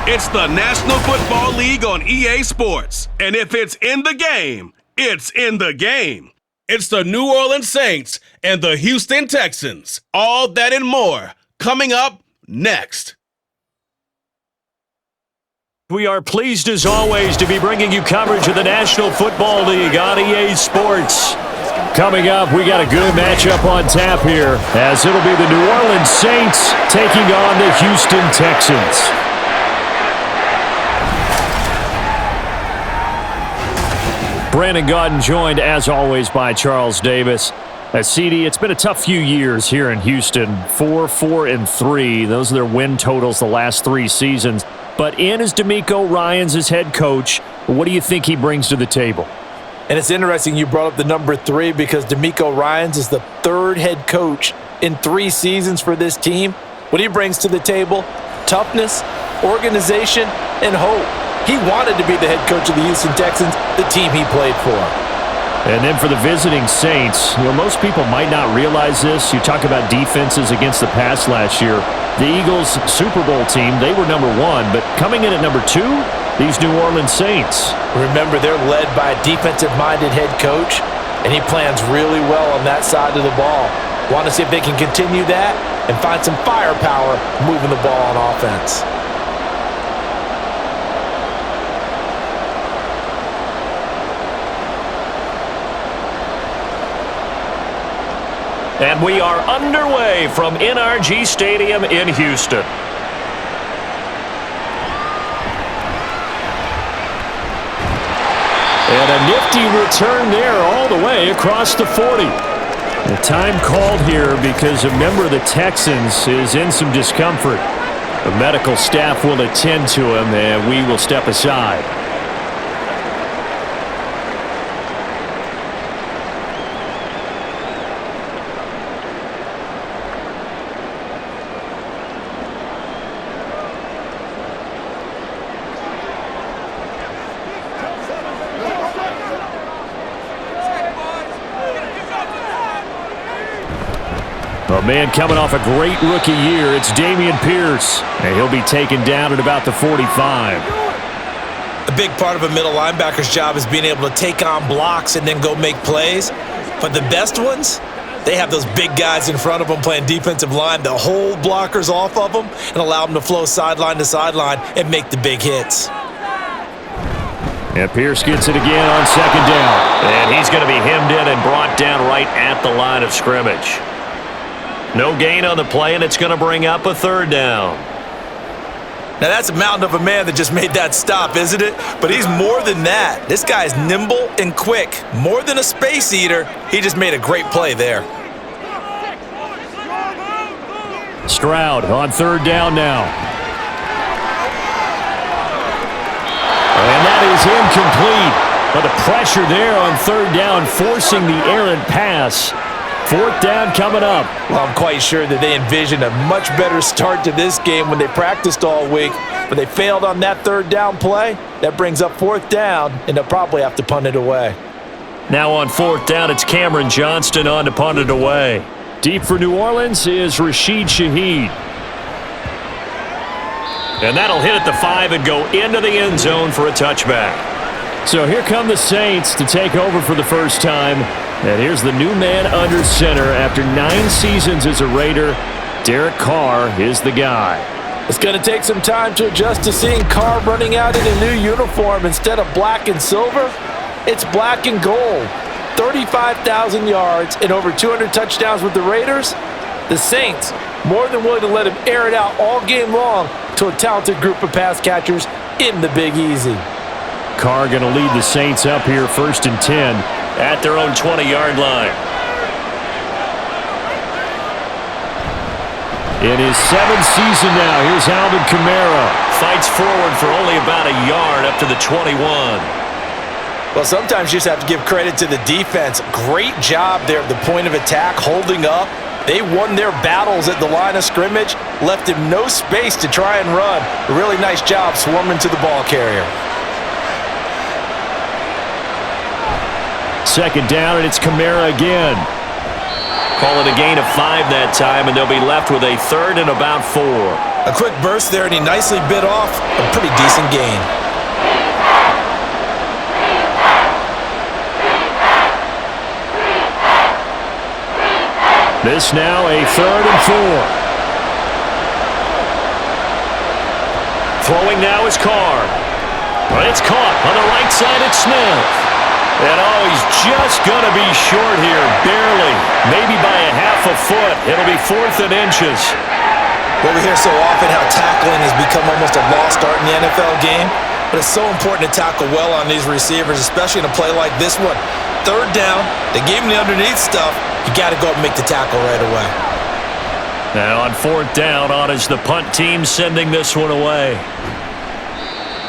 It's the National Football League on EA Sports. And if it's in the game, it's in the game. It's the New Orleans Saints and the Houston Texans. All that and more coming up next. We are pleased as always to be bringing you coverage of the National Football League on EA Sports. Coming up, we got a good matchup on tap here, as it'll be the New Orleans Saints taking on the Houston Texans. Brandon Gaudin joined, as always, by Charles Davis. CD, it's been a tough few years here in Houston. 4-4-3. Those are their win totals the last 3 seasons. But in is DeMeco Ryans as head coach. What do you think he brings to the table? And it's interesting you brought up the number 3 because DeMeco Ryans is the 3rd head coach in 3 seasons for this team. What he brings to the table: toughness, organization, and hope. He wanted to be the head coach of the Houston Texans, the team he played for. And then for the visiting Saints, most people might not realize this. You talk about defenses against the pass last year. The Eagles' Super Bowl team, they were number 1, but coming in at number 2, these New Orleans Saints. Remember, they're led by a defensive-minded head coach, and he plans really well on that side of the ball. Want to see if they can continue that and find some firepower moving the ball on offense. And we are underway from NRG Stadium in Houston. And a nifty return there all the way across the 40. The time called here because a member of the Texans is in some discomfort. The medical staff will attend to him, and we will step aside. A man coming off a great rookie year, it's Dameon Pierce, and he'll be taken down at about the 45. A big part of a middle linebacker's job is being able to take on blocks and then go make plays. But the best ones, they have those big guys in front of them playing defensive line that hold blockers off of them and allow them to flow sideline to sideline and make the big hits. And Pierce gets it again on 2nd down. And he's going to be hemmed in and brought down right at the line of scrimmage. No gain on the play, and it's going to bring up a 3rd down. Now, that's a mountain of a man that just made that stop, isn't it? But he's more than that. This guy's nimble and quick. More than a space eater, he just made a great play there. Stroud on 3rd down now. And that is incomplete. But the pressure there on 3rd down, forcing the errant pass. 4th down coming up. Well, I'm quite sure that they envisioned a much better start to this game when they practiced all week, but they failed on that 3rd down play. That brings up 4th down, and they'll probably have to punt it away. Now on 4th down, it's Cameron Johnston on to punt it away. Deep for New Orleans is Rashid Shaheed. And that'll hit at the 5 and go into the end zone for a touchback. So here come the Saints to take over for the first time. And here's the new man under center after 9 seasons as a Raider. Derek Carr is the guy. It's going to take some time to adjust to seeing Carr running out in a new uniform instead of black and silver. It's black and gold. 35,000 yards and over 200 touchdowns with the Raiders. The Saints more than willing to let him air it out all game long to a talented group of pass catchers in the Big Easy. Carr going to lead the Saints up here 1st and 10 at their own 20-yard line. In his 7th season now, here's Alvin Kamara. Fights forward for only about a yard up to the 21. Well, sometimes you just have to give credit to the defense. Great job there at the point of attack, holding up. They won their battles at the line of scrimmage, left him no space to try and run. A really nice job swarming to the ball carrier. 2nd down, and it's Kamara again. Call it a gain of 5 that time, and they'll be left with a 3rd and about 4. A quick burst there, and he nicely bit off a pretty decent gain. This now a 3rd and 4. Throwing now is Carr. Well, it's caught on the right side at Smith. And he's just going to be short here, barely. Maybe by a half a foot. It'll be 4th and inches. Well, we hear so often how tackling has become almost a lost art in the NFL game. But it's so important to tackle well on these receivers, especially in a play like this one. 3rd down, they gave him the underneath stuff. You got to go up and make the tackle right away. Now on 4th down, on is the punt team sending this one away.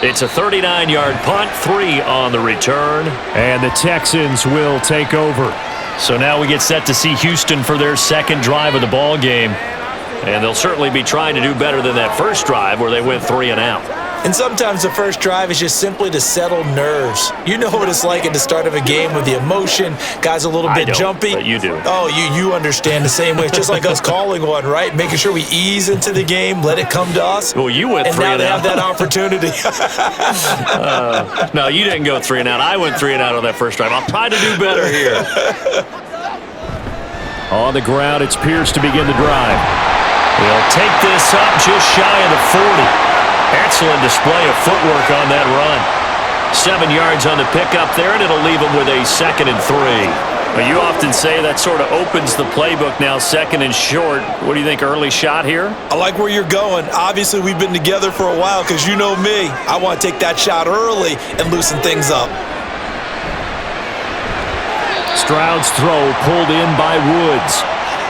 It's a 39-yard punt, 3 on the return, and the Texans will take over. So now we get set to see Houston for their 2nd drive of the ball game, and they'll certainly be trying to do better than that first drive where they went 3 and out. And sometimes the first drive is just simply to settle nerves. You know what it's like at the start of a game with the emotion, guys a little bit jumpy. But you do. Oh, you understand the same way. It's just like us calling one, right? Making sure we ease into the game, let it come to us. Well, you went 3 and out. And now they have that opportunity. No, you didn't go 3 and out. I went 3 and out on that first drive. I'll try to do better here. On the ground, it's Pierce to begin the drive. He'll take this up just shy of the 40. Excellent display of footwork on that run. 7 yards on the pickup there, and it'll leave him with a 2nd and 3. Well, you often say that sort of opens the playbook now, 2nd and short. What do you think, early shot here? I like where you're going. Obviously, we've been together for a while because you know me. I want to take that shot early and loosen things up. Stroud's throw pulled in by Woods.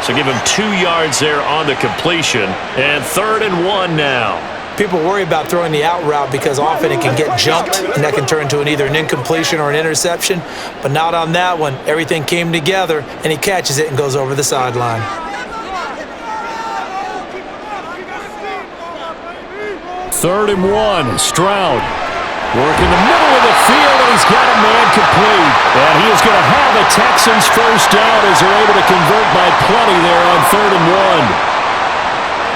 So give him 2 yards there on the completion, and 3rd and 1 now. People worry about throwing the out route because often it can get jumped, and that can turn into either an incompletion or an interception. But not on that one. Everything came together, and he catches it and goes over the sideline. Third and 1, Stroud. Working the middle of the field, and he's got a man complete. And he is going to have a Texans first down as they're able to convert by plenty there on 3rd and 1.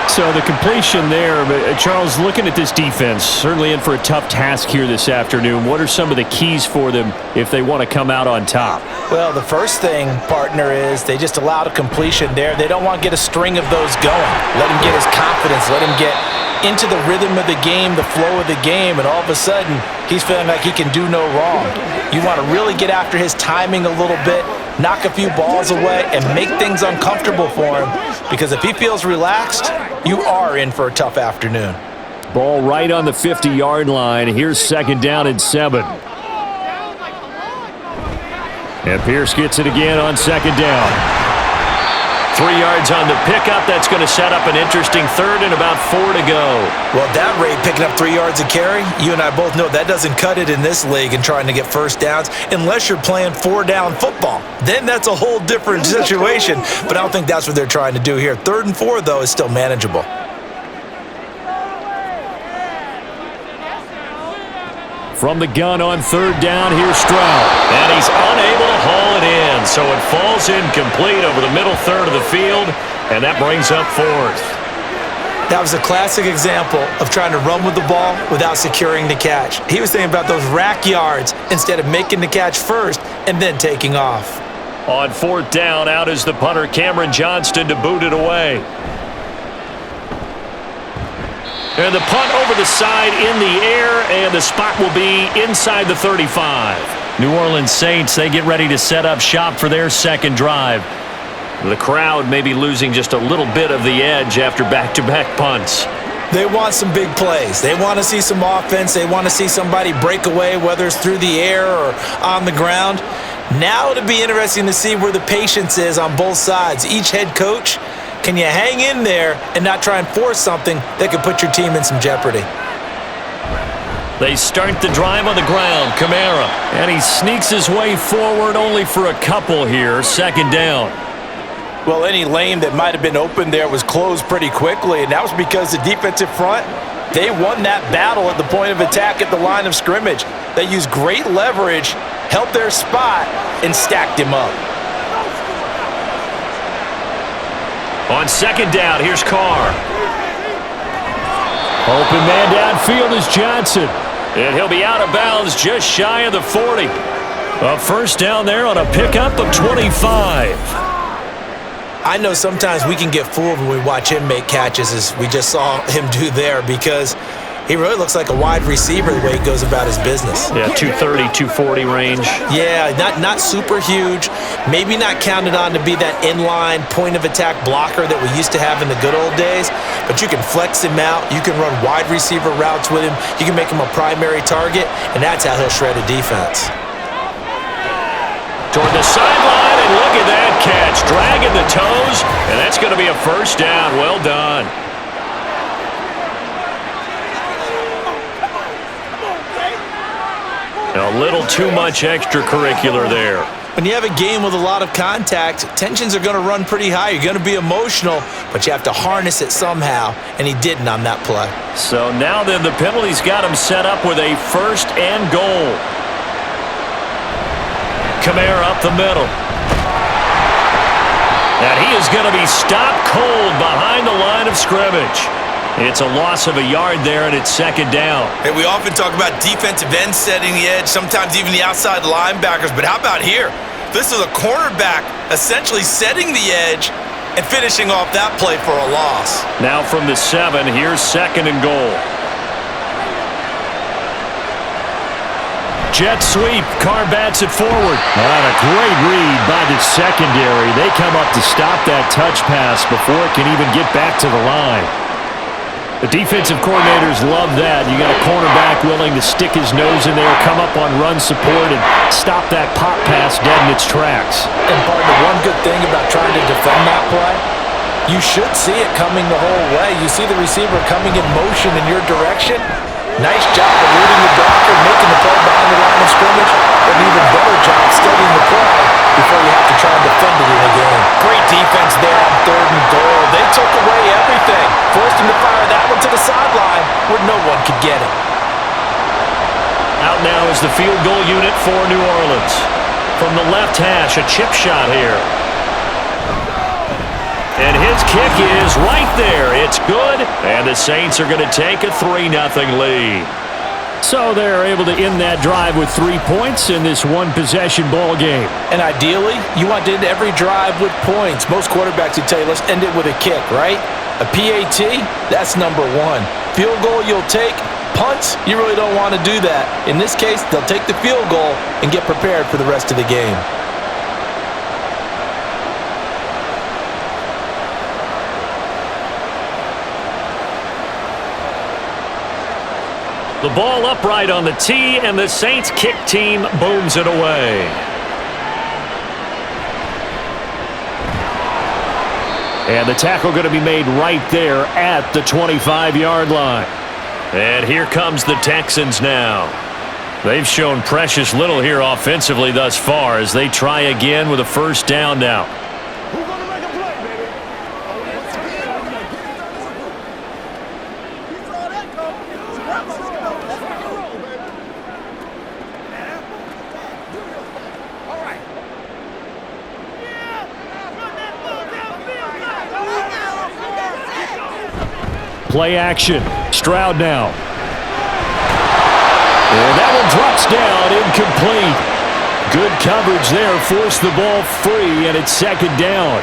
So the completion there, Charles, looking at this defense, certainly in for a tough task here this afternoon. What are some of the keys for them if they want to come out on top? Well, the first thing, partner, is they just allowed a completion there. They don't want to get a string of those going. Let him get his confidence. Let him get into the rhythm of the game, the flow of the game, and all of a sudden, he's feeling like he can do no wrong. You want to really get after his timing a little bit, knock a few balls away, and make things uncomfortable for him, because if he feels relaxed, you are in for a tough afternoon. Ball right on the 50-yard line. Here's 2nd down and 7. And Pierce gets it again on 2nd down. 3 yards on the pickup. That's going to set up an interesting 3rd and about 4 to go. Well, at that rate, picking up 3 yards a carry, you and I both know that doesn't cut it in this league and trying to get first downs unless you're playing 4-down football. Then that's a whole different situation, but I don't think that's what they're trying to do here. 3rd and 4, though, is still manageable. From the gun on 3rd down, here's Stroud. And he's unable to haul it in, so it falls incomplete over the middle third of the field, and that brings up 4th. That was a classic example of trying to run with the ball without securing the catch. He was thinking about those rack yards instead of making the catch first and then taking off. On 4th down, out is the punter, Cameron Johnston, to boot it away. And the punt over the side in the air, and the spot will be inside the 35. New Orleans Saints, they get ready to set up shop for their 2nd drive. The crowd may be losing just a little bit of the edge after back-to-back punts. They want some big plays. They want to see some offense. They want to see somebody break away, whether it's through the air or on the ground. Now it'll be interesting to see where the patience is on both sides. Each head coach, can you hang in there and not try and force something that could put your team in some jeopardy? They start the drive on the ground. Kamara, and he sneaks his way forward only for a couple here. 2nd down. Well, any lane that might have been open there was closed pretty quickly, and that was because the defensive front, they won that battle at the point of attack at the line of scrimmage. They used great leverage, held their spot, and stacked him up. On 2nd down, here's Carr. Open man downfield is Johnson. And he'll be out of bounds just shy of the 40. A first down there on a pickup of 25. I know sometimes we can get fooled when we watch him make catches, as we just saw him do there, because he really looks like a wide receiver the way he goes about his business. Yeah, 230, 240 range. Yeah, not super huge. Maybe not counted on to be that inline point-of-attack blocker that we used to have in the good old days, but you can flex him out. You can run wide receiver routes with him. You can make him a primary target, and that's how he'll shred a defense. Toward the sideline, and look at that catch. Dragging the toes, and that's going to be a first down. Well done. A little too much extracurricular there. When you have a game with a lot of contact, tensions are going to run pretty high. You're going to be emotional, but you have to harness it somehow, and he didn't on that play. So now then, the penalty's got him set up with a first and goal. Kamara up the middle. And he is going to be stopped cold behind the line of scrimmage. It's a loss of a yard there, and it's second down. Hey, we often talk about defensive ends setting the edge, sometimes even the outside linebackers, but how about here? This is a cornerback essentially setting the edge and finishing off that play for a loss. Now from the 7, here's second and goal. Jet sweep, Carr bats it forward. And a great read by the secondary. They come up to stop that touch pass before it can even get back to the line. The defensive coordinators love that. You got a cornerback willing to stick his nose in there, come up on run support, and stop that pop pass dead in its tracks. And partner, one good thing about trying to defend that play, you should see it coming the whole way. You see the receiver coming in motion in your direction. Nice job eluding the blocker, making the play behind the line of scrimmage, but an even better job studying the play before you have to try and defend it in the game. Great defense there on third and goal. They took away everything, forced him to fire that one to the sideline where no one could get it. Out now is the field goal unit for New Orleans. From the left hash, a chip shot here. And his kick is right there. It's good, and the Saints are going to take a 3-0 lead. So they're able to end that drive with 3 points in this one-possession ball game. And ideally, you want to end every drive with points. Most quarterbacks would tell you, let's end it with a kick, right? A PAT, that's number 1. Field goal you'll take. Punts, you really don't want to do that. In this case, they'll take the field goal and get prepared for the rest of the game. The ball upright on the tee, and the Saints kick team booms it away. And the tackle going to be made right there at the 25-yard line. And here comes the Texans now. They've shown precious little here offensively thus far as they try again with a first down now. Play action. Stroud now. And that one drops down, incomplete. Good coverage there, forced the ball free, and it's second down.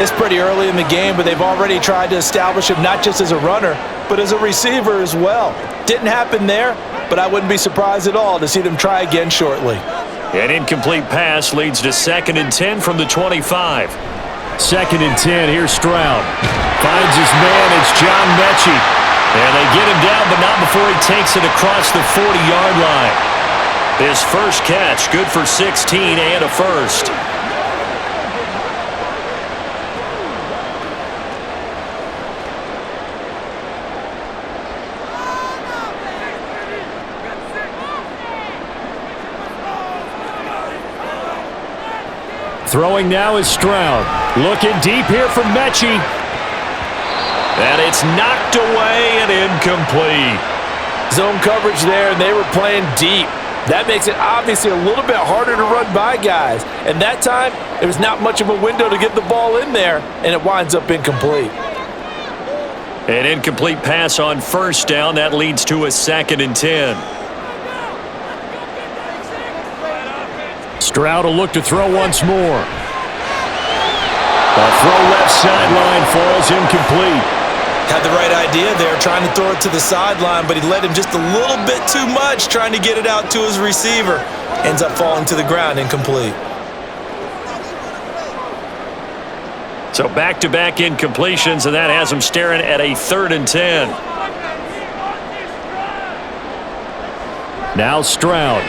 It's pretty early in the game, but they've already tried to establish him not just as a runner, but as a receiver as well. Didn't happen there, but I wouldn't be surprised at all to see them try again shortly. An incomplete pass leads to 2nd and 10 from the 25. 2nd and 10, here's Stroud. Finds his man, it's John Mechie. And they get him down, but not before he takes it across the 40-yard line. His first catch, good for 16 and a first. Throwing now is Stroud. Looking deep here from Mechie. And it's knocked away and incomplete. Zone coverage there, and they were playing deep. That makes it obviously a little bit harder to run by guys. And that time, there was not much of a window to get the ball in there, and it winds up incomplete. An incomplete pass on first down. That leads to a 2nd and 10. Stroud will look to throw once more. The throw left sideline falls incomplete. Had the right idea there, trying to throw it to the sideline, but he led him just a little bit too much, trying to get it out to his receiver. Ends up falling to the ground, incomplete. So back-to-back incompletions, and that has him staring at a 3rd and 10. Now Stroud.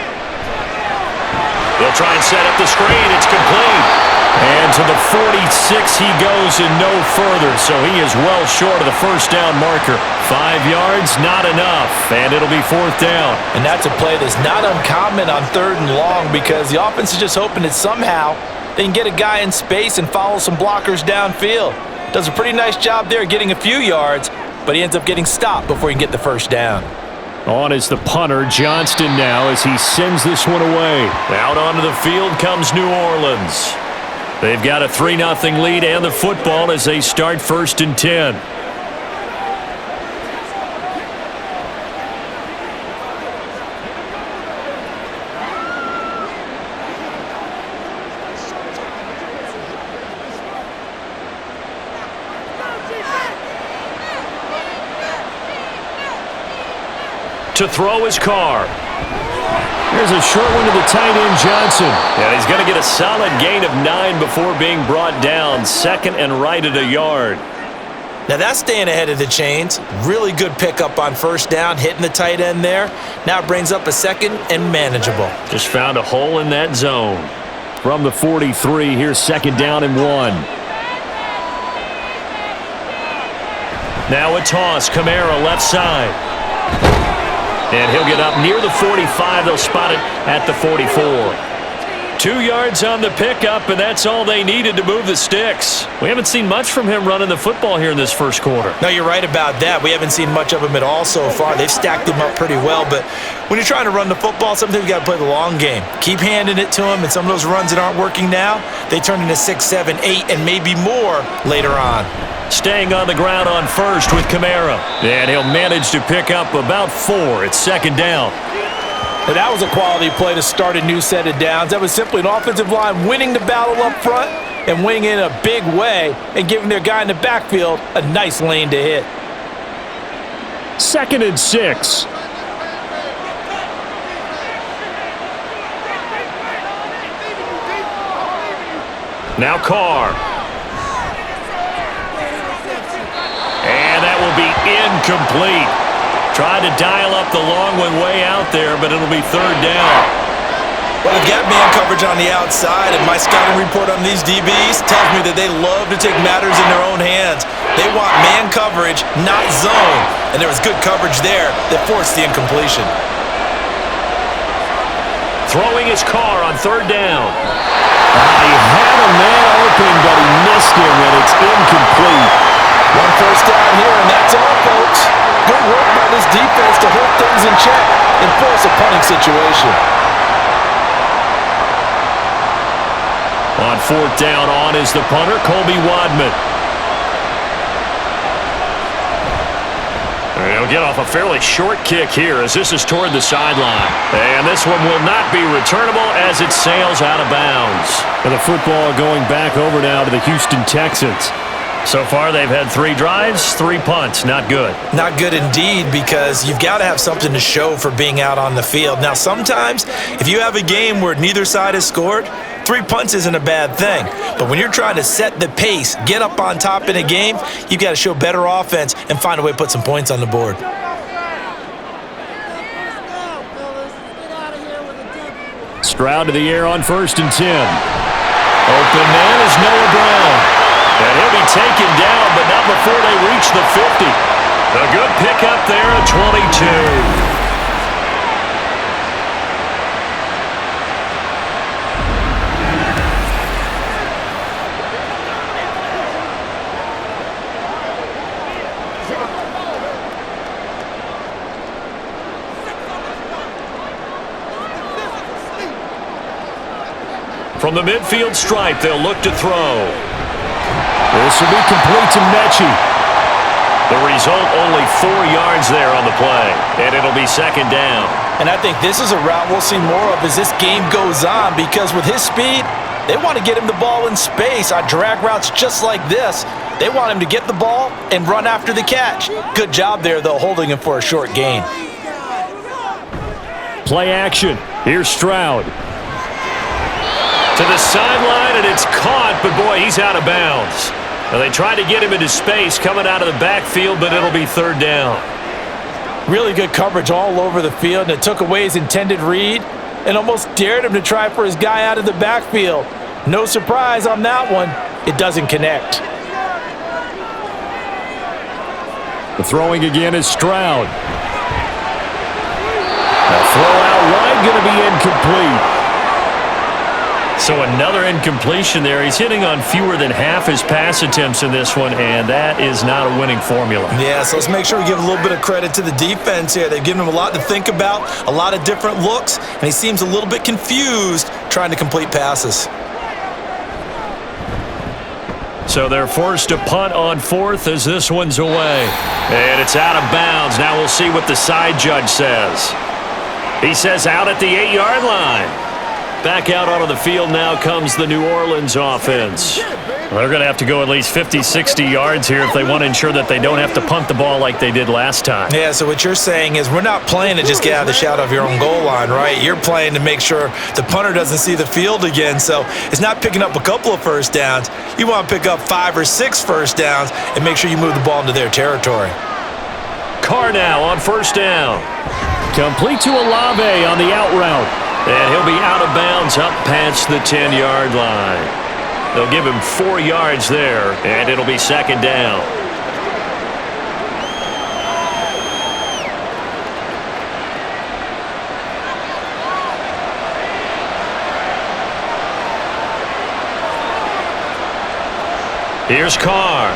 He'll try and set up the screen. It's complete. And to the 46 he goes and no further, so he is well short of the first down marker. 5 yards, not enough, and it'll be 4th down. And that's a play that's not uncommon on 3rd and long because the offense is just hoping that somehow they can get a guy in space and follow some blockers downfield. Does a pretty nice job there getting a few yards, but he ends up getting stopped before he can get the first down. On is the punter, Johnston now, as he sends this one away. Out onto the field comes New Orleans. They've got a 3-0 lead and the football as they start 1st and 10. To throw his Carr. There's a short one to the tight end, Johnson. And he's going to get a solid gain of 9 before being brought down. 2nd and right at a yard. Now that's staying ahead of the chains. Really good pickup on first down, hitting the tight end there. Now it brings up a 2nd and manageable. Just found a hole in that zone. From the 43, here's 2nd down and 1. Now a toss, Kamara left side. And he'll get up near the 45. They'll spot it at the 44. 2 yards on the pickup, and that's all they needed to move the sticks. We haven't seen much from him running the football here in this first quarter. No, you're right about that. We haven't seen much of him at all so far. They've stacked him up pretty well, but when you're trying to run the football, sometimes you got to play the long game. Keep handing it to him, and some of those runs that aren't working now, they turn into 6, 7, 8, and maybe more later on. Staying on the ground on first with Kamara. And he'll manage to pick up about 4. It's 2nd down. But that was a quality play to start a new set of downs. That was simply an offensive line winning the battle up front and winning in a big way and giving their guy in the backfield a nice lane to hit. 2nd and 6. Now Carr. And that will be incomplete. Tried to dial up the long one way out there, but it'll be 3rd down. Well, they've got man coverage on the outside, and my scouting report on these DBs tells me that they love to take matters in their own hands. They want man coverage, not zone. And there was good coverage there that forced the incompletion. Throwing his Carr on 3rd down. He had a man open, but he missed him, and it's incomplete. 1 first down here, and that's all, folks. Good work by this defense to hold things in check and force a punting situation. On 4th down, on is the punter, Colby Wadman. He'll get off a fairly short kick here as this is toward the sideline. And this one will not be returnable as it sails out of bounds. And the football going back over now to the Houston Texans. So far, they've had 3 drives, 3 punts. Not good. Not good indeed, because you've got to have something to show for being out on the field. Now, sometimes, if you have a game where neither side has scored, 3 punts isn't a bad thing. But when you're trying to set the pace, get up on top in a game, you've got to show better offense and find a way to put some points on the board. Stroud to the air on 1st and 10. Open man is Noah Brown. And he'll be taken down, but not before they reach the 50. A good pickup there at 22. From the midfield stripe, they'll look to throw. This will be complete to Mechie. The result, only 4 yards there on the play, and it'll be second down. And I think this is a route we'll see more of as this game goes on, because with his speed, they want to get him the ball in space on drag routes just like this. They want him to get the ball and run after the catch. Good job there, though, holding him for a short gain. Play action. Here's Stroud. To the sideline, and it's caught, but boy, he's out of bounds. Well, they tried to get him into space coming out of the backfield, but it'll be third down. Really good coverage all over the field, and it took away his intended read and almost dared him to try for his guy out of the backfield. No surprise on that one. It doesn't connect. The throwing again is Stroud. The throw out wide, going to be incomplete. So another incompletion there. He's hitting on fewer than half his pass attempts in this one, and that is not a winning formula. Yeah, so let's make sure we give a little bit of credit to the defense here. They've given him a lot to think about, a lot of different looks, and he seems a little bit confused trying to complete passes. So they're forced to punt on fourth as this one's away. And it's out of bounds. Now we'll see what the side judge says. He says out at the 8-yard line. Back out onto the field now comes the New Orleans offense. They're going to have to go at least 50, 60 yards here if they want to ensure that they don't have to punt the ball like they did last time. Yeah, so what you're saying is we're not playing to just get out of the shadow of your own goal line, right? You're playing to make sure the punter doesn't see the field again. So it's not picking up a couple of first downs. You want to pick up 5 or 6 first downs and make sure you move the ball into their territory. Carr now on first down. Complete to Olave on the out route. And he'll be out of bounds up past the 10-yard line. They'll give him 4 yards there, and it'll be second down. Here's Carr.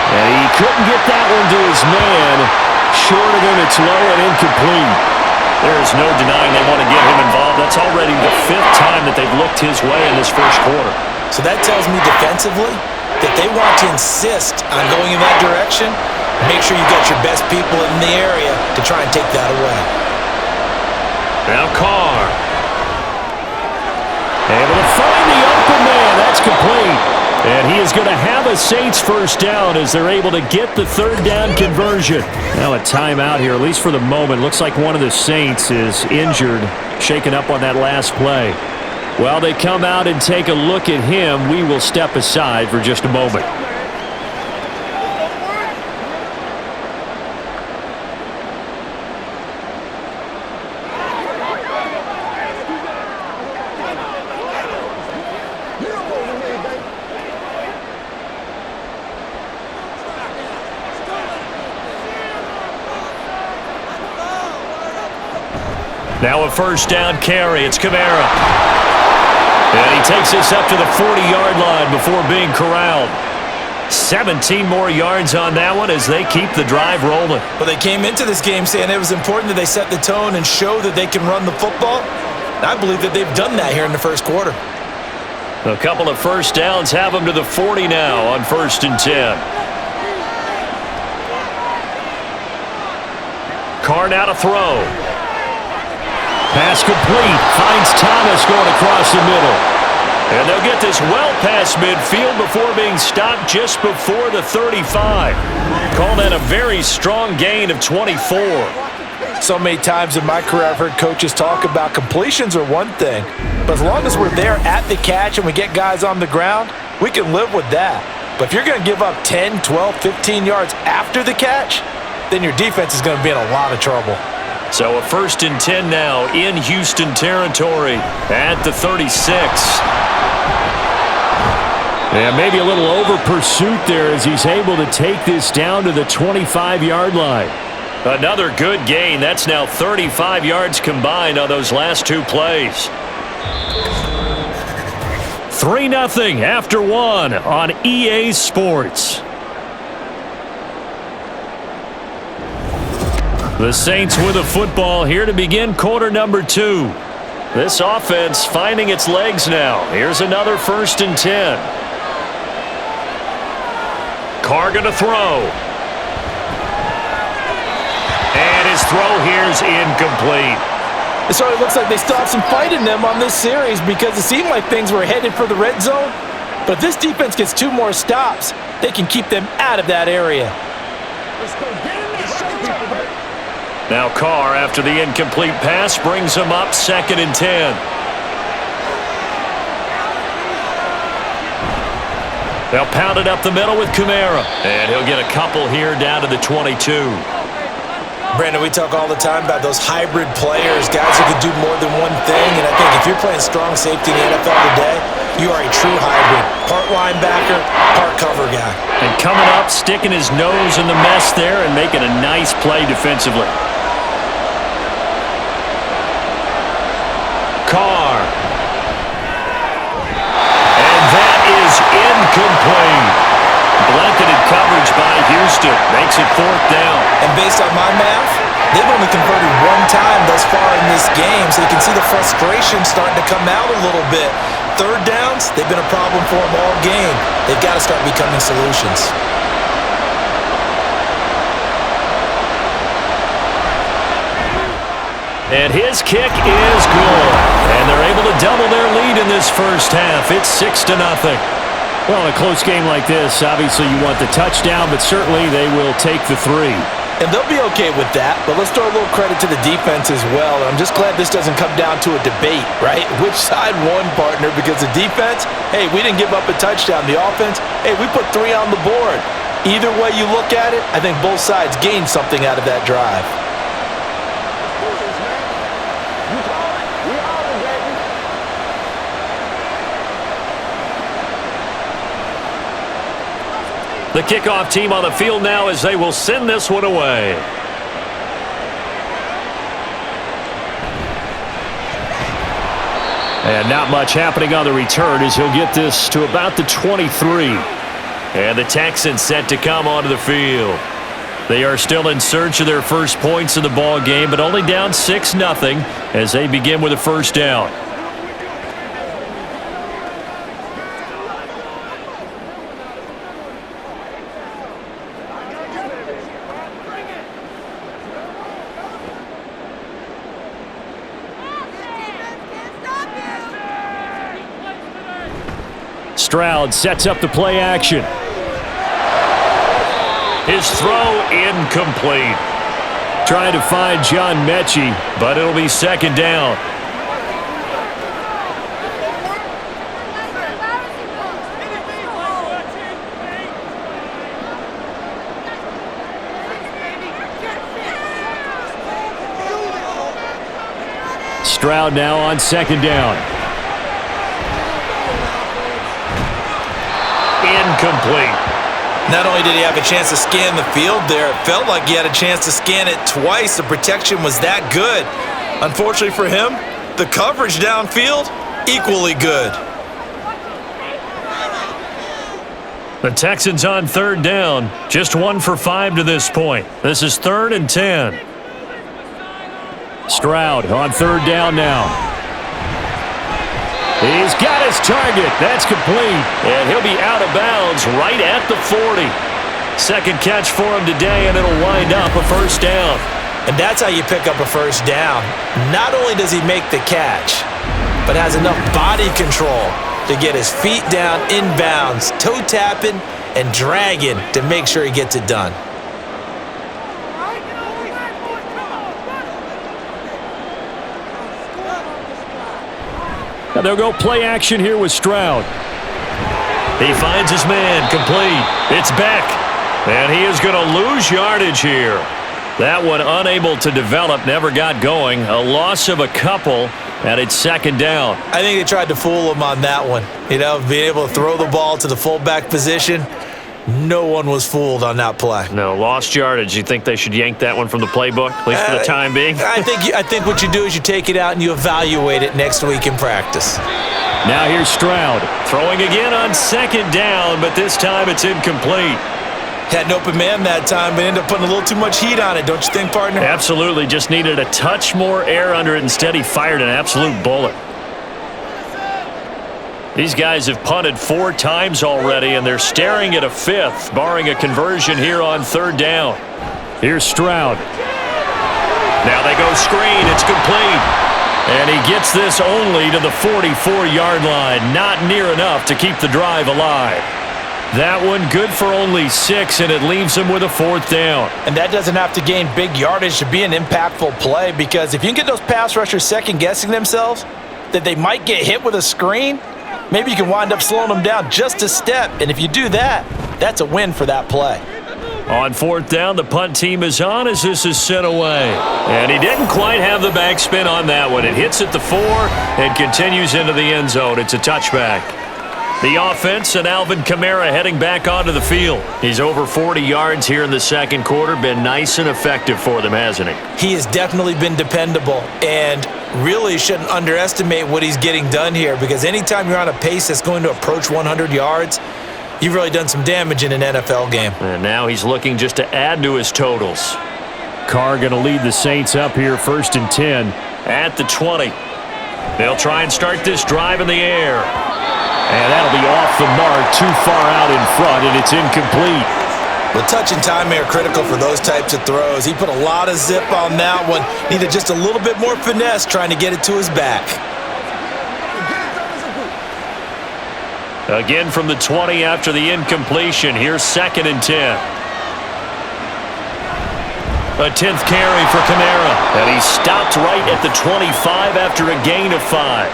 And he couldn't get that one to his man. Short of him, it's low and incomplete. There is no denying they want to get him involved. That's already the 5th time that they've looked his way in this first quarter. So that tells me defensively that they want to insist on going in that direction. Make sure you got your best people in the area to try and take that away. Now Carr. Able to find the open man. That's complete. And he is going to have a Saints first down as they're able to get the third down conversion. Now a timeout here, at least for the moment. Looks like one of the Saints is injured, shaken up on that last play. While they come out and take a look at him, we will step aside for just a moment. Now a first down carry. It's Kamara. And he takes this up to the 40-yard line before being corralled. 17 more yards on that one as they keep the drive rolling. Well, they came into this game saying it was important that they set the tone and show that they can run the football. And I believe that they've done that here in the first quarter. A couple of first downs have them to the 40 now on 1st and 10. Carr now to throw. Pass complete. Finds Thomas going across the middle. And they'll get this well past midfield before being stopped just before the 35. Call that a very strong gain of 24. So many times in my career I've heard coaches talk about completions are one thing, but as long as we're there at the catch and we get guys on the ground, we can live with that. But if you're going to give up 10, 12, 15 yards after the catch, then your defense is going to be in a lot of trouble. So a 1st and 10 now in Houston territory at the 36. And maybe a little over pursuit there as he's able to take this down to the 25-yard line. Another good gain. That's now 35 yards combined on those last 2 plays. 3-0 after 1 on EA Sports. The Saints with a football here to begin quarter number 2. This offense finding its legs now. Here's another 1st and 10. Carr going to throw. And his throw here is incomplete. It sort of looks like they still have some fight in them on this series because it seemed like things were headed for the red zone. But if this defense gets 2 more stops, they can keep them out of that area. Now Carr, after the incomplete pass, brings him up 2nd and 10. They'll pound it up the middle with Kamara. And he'll get a couple here down to the 22. Brandon, we talk all the time about those hybrid players, guys who can do more than one thing. And I think if you're playing strong safety in the NFL today, you are a true hybrid. Part linebacker, part cover guy. And coming up, sticking his nose in the mess there and making a nice play defensively. Carr. And that is incomplete. Blanketed coverage by Houston. Makes it 4th down. And based on my math, they've only converted 1 time thus far in this game, so you can see the frustration starting to come out a little bit. 3rd downs, they've been a problem for them all game. They've got to start becoming solutions. And his kick is good. And they're able to double their lead in this first half. It's 6-0. Well, in a close game like this, obviously you want the touchdown, but certainly they will take the 3. And they'll be okay with that, but let's throw a little credit to the defense as well. And I'm just glad this doesn't come down to a debate, right? Which side won, partner? Because the defense, hey, we didn't give up a touchdown. The offense, hey, we put 3 on the board. Either way you look at it, I think both sides gained something out of that drive. The kickoff team on the field now as they will send this one away. And not much happening on the return as he'll get this to about the 23. And the Texans set to come onto the field. They are still in search of their first points in the ball game, but only down 6-0 as they begin with a first down. Stroud sets up the play action. His throw incomplete. Trying to find John Mechie, but it'll be 2nd down. Stroud now on 2nd down. Incomplete. Not only did he have a chance to scan the field there, it felt like he had a chance to scan it twice. The protection was that good. Unfortunately for him, the coverage downfield, equally good. The Texans on 3rd down. Just 1 for 5 to this point. This is 3rd and 10. Stroud on 3rd down now. He's got his target. That's complete. And he'll be out of bounds right at the 40. 2nd catch for him today, and it'll wind up a first down. And that's how you pick up a first down. Not only does he make the catch, but has enough body control to get his feet down inbounds, toe tapping and dragging to make sure he gets it done. Now they'll go play action here with Stroud. He finds his man, complete. It's Beck. And he is going to lose yardage here. That one unable to develop, never got going. A loss of a couple, and it's 2nd down. I think they tried to fool him on that one. You know, being able to throw the ball to the fullback position. No one was fooled on that play. No, lost yardage. You think they should yank that one from the playbook, at least for the time being? I think what you do is you take it out and you evaluate it next week in practice. Now here's Stroud. Throwing again on 2nd down, but this time it's incomplete. Had an open man that time, but ended up putting a little too much heat on it, don't you think, partner? Absolutely. Just needed a touch more air under it. Instead, he fired an absolute bullet. These guys have punted 4 times already, and they're staring at a 5th, barring a conversion here on 3rd down. Here's Stroud. Now they go screen. It's complete. And he gets this only to the 44-yard line. Not near enough to keep the drive alive. That one good for only 6, and it leaves him with a 4th down. And that doesn't have to gain big yardage to be an impactful play, because if you can get those pass rushers second-guessing themselves that they might get hit with a screen, maybe you can wind up slowing them down just a step. And if you do that, that's a win for that play. On 4th down, the punt team is on as this is sent away. And he didn't quite have the backspin on that one. It hits at the 4 and continues into the end zone. It's a touchback. The offense and Alvin Kamara heading back onto the field. He's over 40 yards here in the second quarter. Been nice and effective for them, hasn't he? He has definitely been dependable, and really shouldn't underestimate what he's getting done here, because anytime you're on a pace that's going to approach 100 yards, you've really done some damage in an NFL game. And now he's looking just to add to his totals. Carr going to lead the Saints up here 1st and 10 at the 20. They'll try and start this drive in the air. And that'll be off the mark, too far out in front, and it's incomplete. Well, touch and timing are critical for those types of throws. He put a lot of zip on that one. Needed just a little bit more finesse trying to get it to his back. Again from the 20 after the incompletion. Here's 2nd and 10. A 10th carry for Kamara. And he stopped right at the 25 after a gain of 5.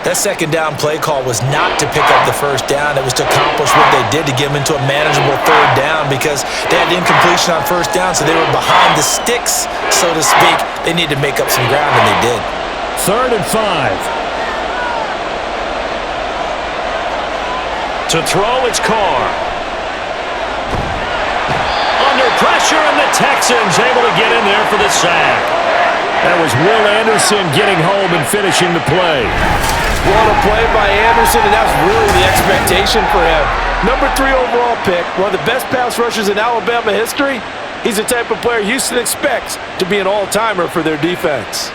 That second down play call was not to pick up the first down. It was to accomplish what they did to get them into a manageable 3rd down, because they had incompletion on 1st down, so they were behind the sticks, so to speak. They needed to make up some ground, and they did. 3rd and 5. To throw, it's Carr. Under pressure, and the Texans able to get in there for the sack. That was Will Anderson getting home and finishing the play. What a play by Anderson, and that's really the expectation for him. Number 3 overall pick, one of the best pass rushers in Alabama history. He's the type of player Houston expects to be an all-timer for their defense.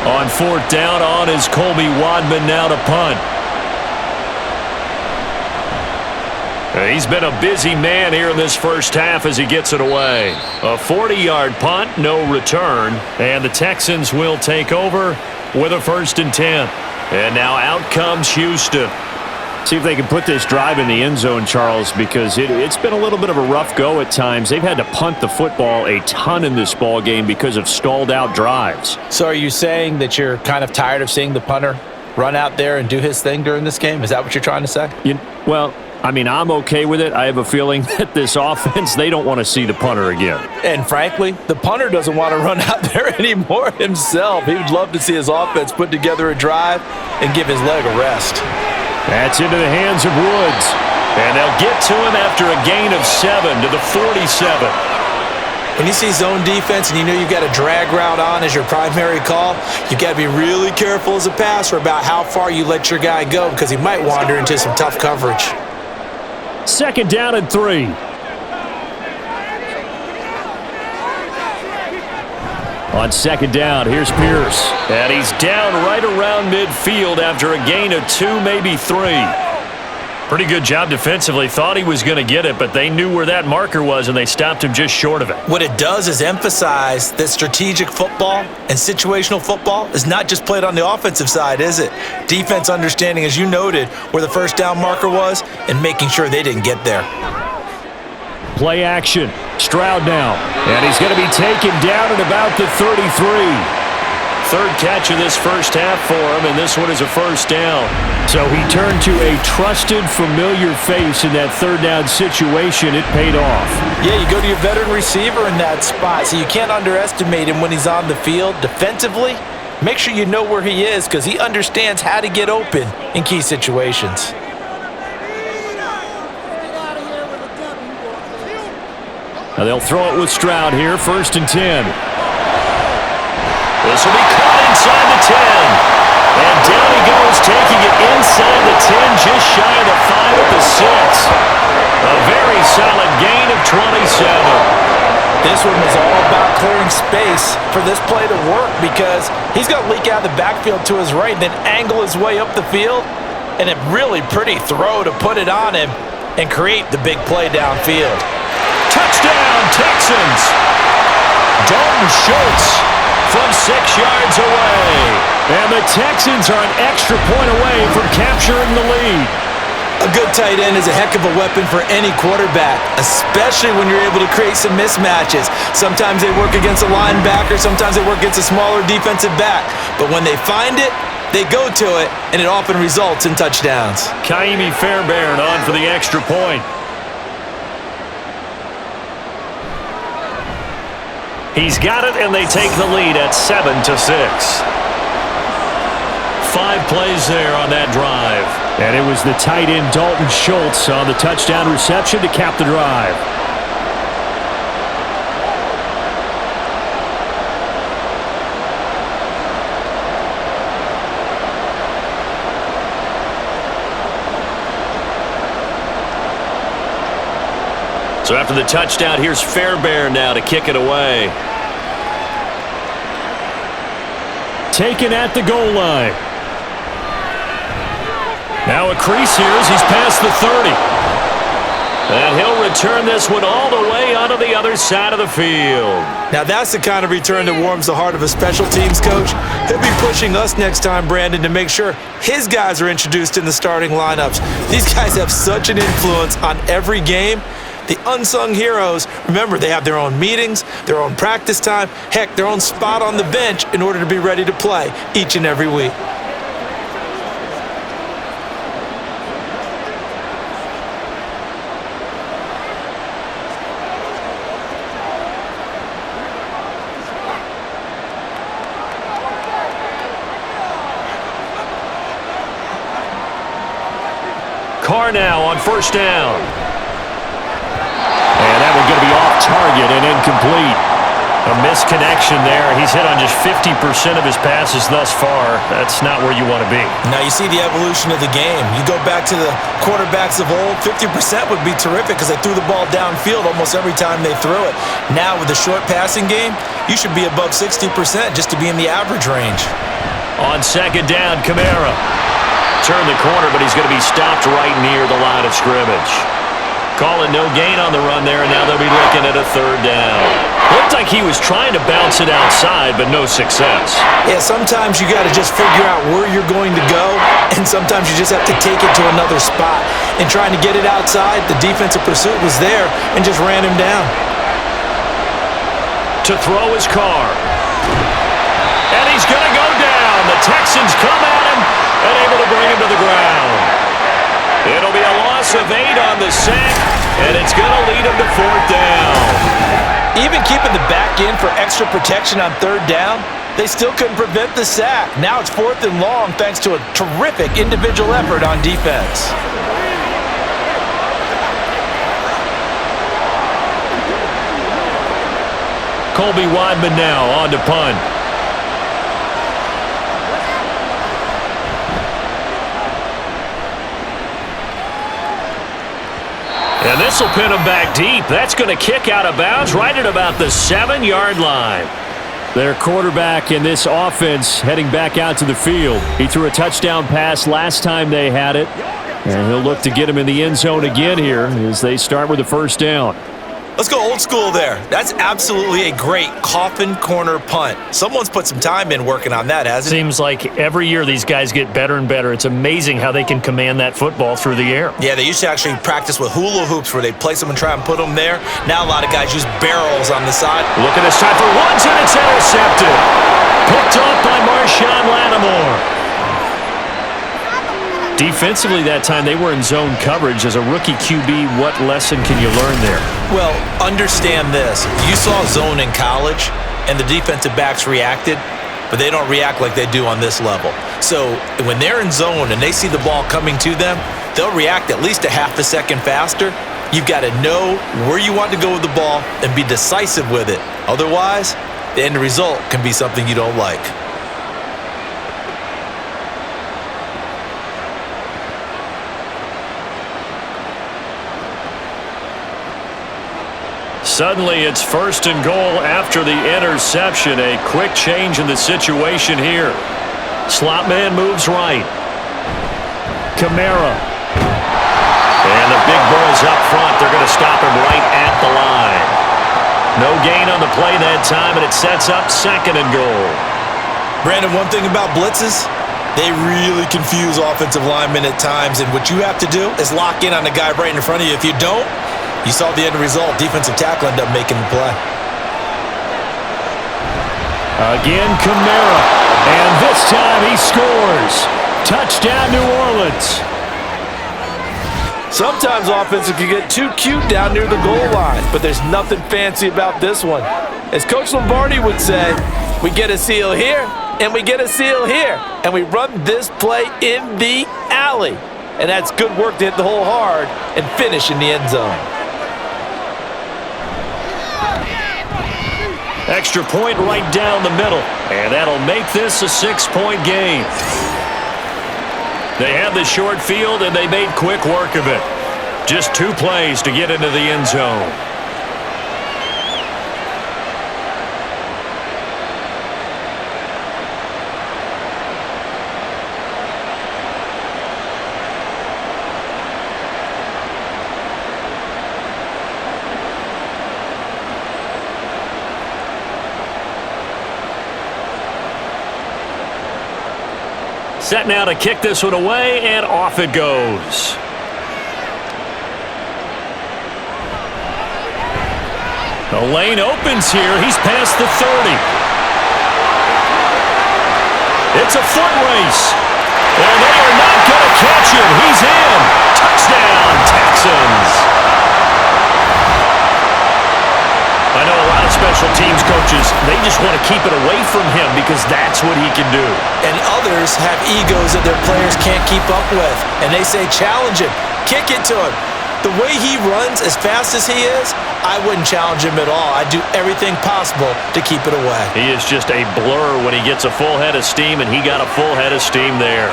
On 4th down, on is Colby Wadman now to punt. He's been a busy man here in this first half as he gets it away. A 40-yard punt, no return, and the Texans will take over with a 1st and 10. And now out comes Houston. See if they can put this drive in the end zone, Charles, because it's been a little bit of a rough go at times. They've had to punt the football a ton in this ball game because of stalled-out drives. So are you saying that you're kind of tired of seeing the punter run out there and do his thing during this game? Is that what you're trying to say? Well, I mean, I'm okay with it. I have a feeling that this offense, they don't want to see the punter again. And frankly, the punter doesn't want to run out there anymore himself. He would love to see his offense put together a drive and give his leg a rest. That's into the hands of Woods. And they'll get to him after a gain of 7 to the 47. When you see zone defense and you know you've got a drag route on as your primary call, you've got to be really careful as a passer about how far you let your guy go, because he might wander into some tough coverage. 2nd down and 3. On 2nd down, here's Pierce. And he's down right around midfield after a gain of 2, maybe 3. Pretty good job defensively. Thought he was going to get it, but they knew where that marker was, and they stopped him just short of it. What it does is emphasize that strategic football and situational football is not just played on the offensive side, is it? Defense understanding, as you noted, where the first down marker was and making sure they didn't get there. Play action. Stroud now. And he's going to be taken down at about the 33. 3rd catch of this first half for him, and this one is a 1st down. So he turned to a trusted, familiar face in that 3rd down situation. It paid off. Yeah, you go to your veteran receiver in that spot, so you can't underestimate him when he's on the field. Defensively, make sure you know where he is, because he understands how to get open in key situations. Now they'll throw it with Stroud here, 1st and 10. This will be caught inside the 10. And down he goes, taking it inside the 10, just shy of the 5 at the 6. A very solid gain of 27. This one was all about clearing space for this play to work because he's going to leak out of the backfield to his right, then angle his way up the field, and a really pretty throw to put it on him and create the big play downfield. Touchdown, Texans! Dalton Schultz from 6 yards away. And the Texans are an extra point away from capturing the lead. A good tight end is a heck of a weapon for any quarterback, especially when you're able to create some mismatches. Sometimes they work against a linebacker, sometimes they work against a smaller defensive back. But when they find it, they go to it, and it often results in touchdowns. Kaimi Fairbairn on for the extra point. He's got it, and they take the lead at 7-6. 5 plays there on that drive. And it was the tight end Dalton Schultz on the touchdown reception to cap the drive. So after the touchdown, here's Fairbairn now to kick it away. Taken at the goal line. Now a crease here as he's past the 30. And he'll return this one all the way onto the other side of the field. Now that's the kind of return that warms the heart of a special teams coach. He'll be pushing us next time, Brandon, to make sure his guys are introduced in the starting lineups. These guys have such an influence on every game. The unsung heroes, remember, they have their own meetings, their own practice time, heck, their own spot on the bench in order to be ready to play each and every week. Carr now on first down. And that one going to be off target and incomplete. A misconnection there. He's hit on just 50% of his passes thus far. That's not where you want to be. Now you see the evolution of the game. You go back to the quarterbacks of old, 50% would be terrific because they threw the ball downfield almost every time they threw it. Now with the short passing game, you should be above 60% just to be in the average range. On second down, Kamara. Turn the corner, but he's going to be stopped right near the line of scrimmage. Calling no gain on the run there, and now they'll be looking at a third down. Looked like he was trying to bounce it outside, but no success. Yeah, sometimes you got to just figure out where you're going to go, and sometimes you just have to take it to another spot. And trying to get it outside, the defensive pursuit was there and just ran him down. To throw his Carr. And he's going to go down. The Texans come at him and able to bring him to the ground. It'll be a loss of 8 on the sack, and it's going to lead him to fourth down. Even keeping the back in for extra protection on third down, they still couldn't prevent the sack. Now it's 4th and long thanks to a terrific individual effort on defense. Colby Weidman now on to punt. And this will pin him back deep. That's going to kick out of bounds right at about the 7-yard line. Their quarterback in this offense heading back out to the field. He threw a touchdown pass last time they had it. And he'll look to get him in the end zone again here as they start with the first down. Let's go old school there. That's absolutely a great coffin corner punt. Someone's put some time in working on that, hasn't it? Seems like every year these guys get better and better. It's amazing how they can command that football through the air. Yeah, they used to actually practice with hula hoops where they'd place them and try and put them there. Now a lot of guys use barrels on the side. Look at this time for Woods, and it's intercepted. Picked off by Marshawn Lattimore. Defensively that time, they were in zone coverage. As a rookie QB, what lesson can you learn there? Well, understand this. You saw zone in college, and the defensive backs reacted, but they don't react like they do on this level. So when they're in zone and they see the ball coming to them, they'll react at least a half a second faster. You've got to know where you want to go with the ball and be decisive with it. Otherwise, the end result can be something you don't like. Suddenly it's 1st and goal after the interception. A quick change in the situation here. Slot man moves right. Kamara. And the big boys up front, they're going to stop him right at the line. No gain on the play that time, and it sets up 2nd and goal. Brandon, one thing about blitzes, they really confuse offensive linemen at times, and what you have to do is lock in on the guy right in front of you. If you don't, you saw the end result. Defensive tackle ended up making the play. Again, Kamara. And this time he scores. Touchdown, New Orleans. Sometimes offenses can get too cute down near the goal line, but there's nothing fancy about this one. As Coach Lombardi would say, we get a seal here, and we get a seal here, and we run this play in the alley. And that's good work to hit the hole hard and finish in the end zone. Extra point right down the middle, and that'll make this a 6-point game. They had the short field, and they made quick work of it. Just 2 plays to get into the end zone. Set now to kick this one away, and off it goes. The lane opens here. He's past the 30. It's a foot race. And they are not going to catch him. He's in. Touchdown, Texans. I know a lot of special teams coaches, they just want to keep it away from him because that's what he can do. And others have egos that their players can't keep up with. And they say, challenge him, kick it to him. The way he runs as fast as he is, I wouldn't challenge him at all. I'd do everything possible to keep it away. He is just a blur when he gets a full head of steam, and he got a full head of steam there.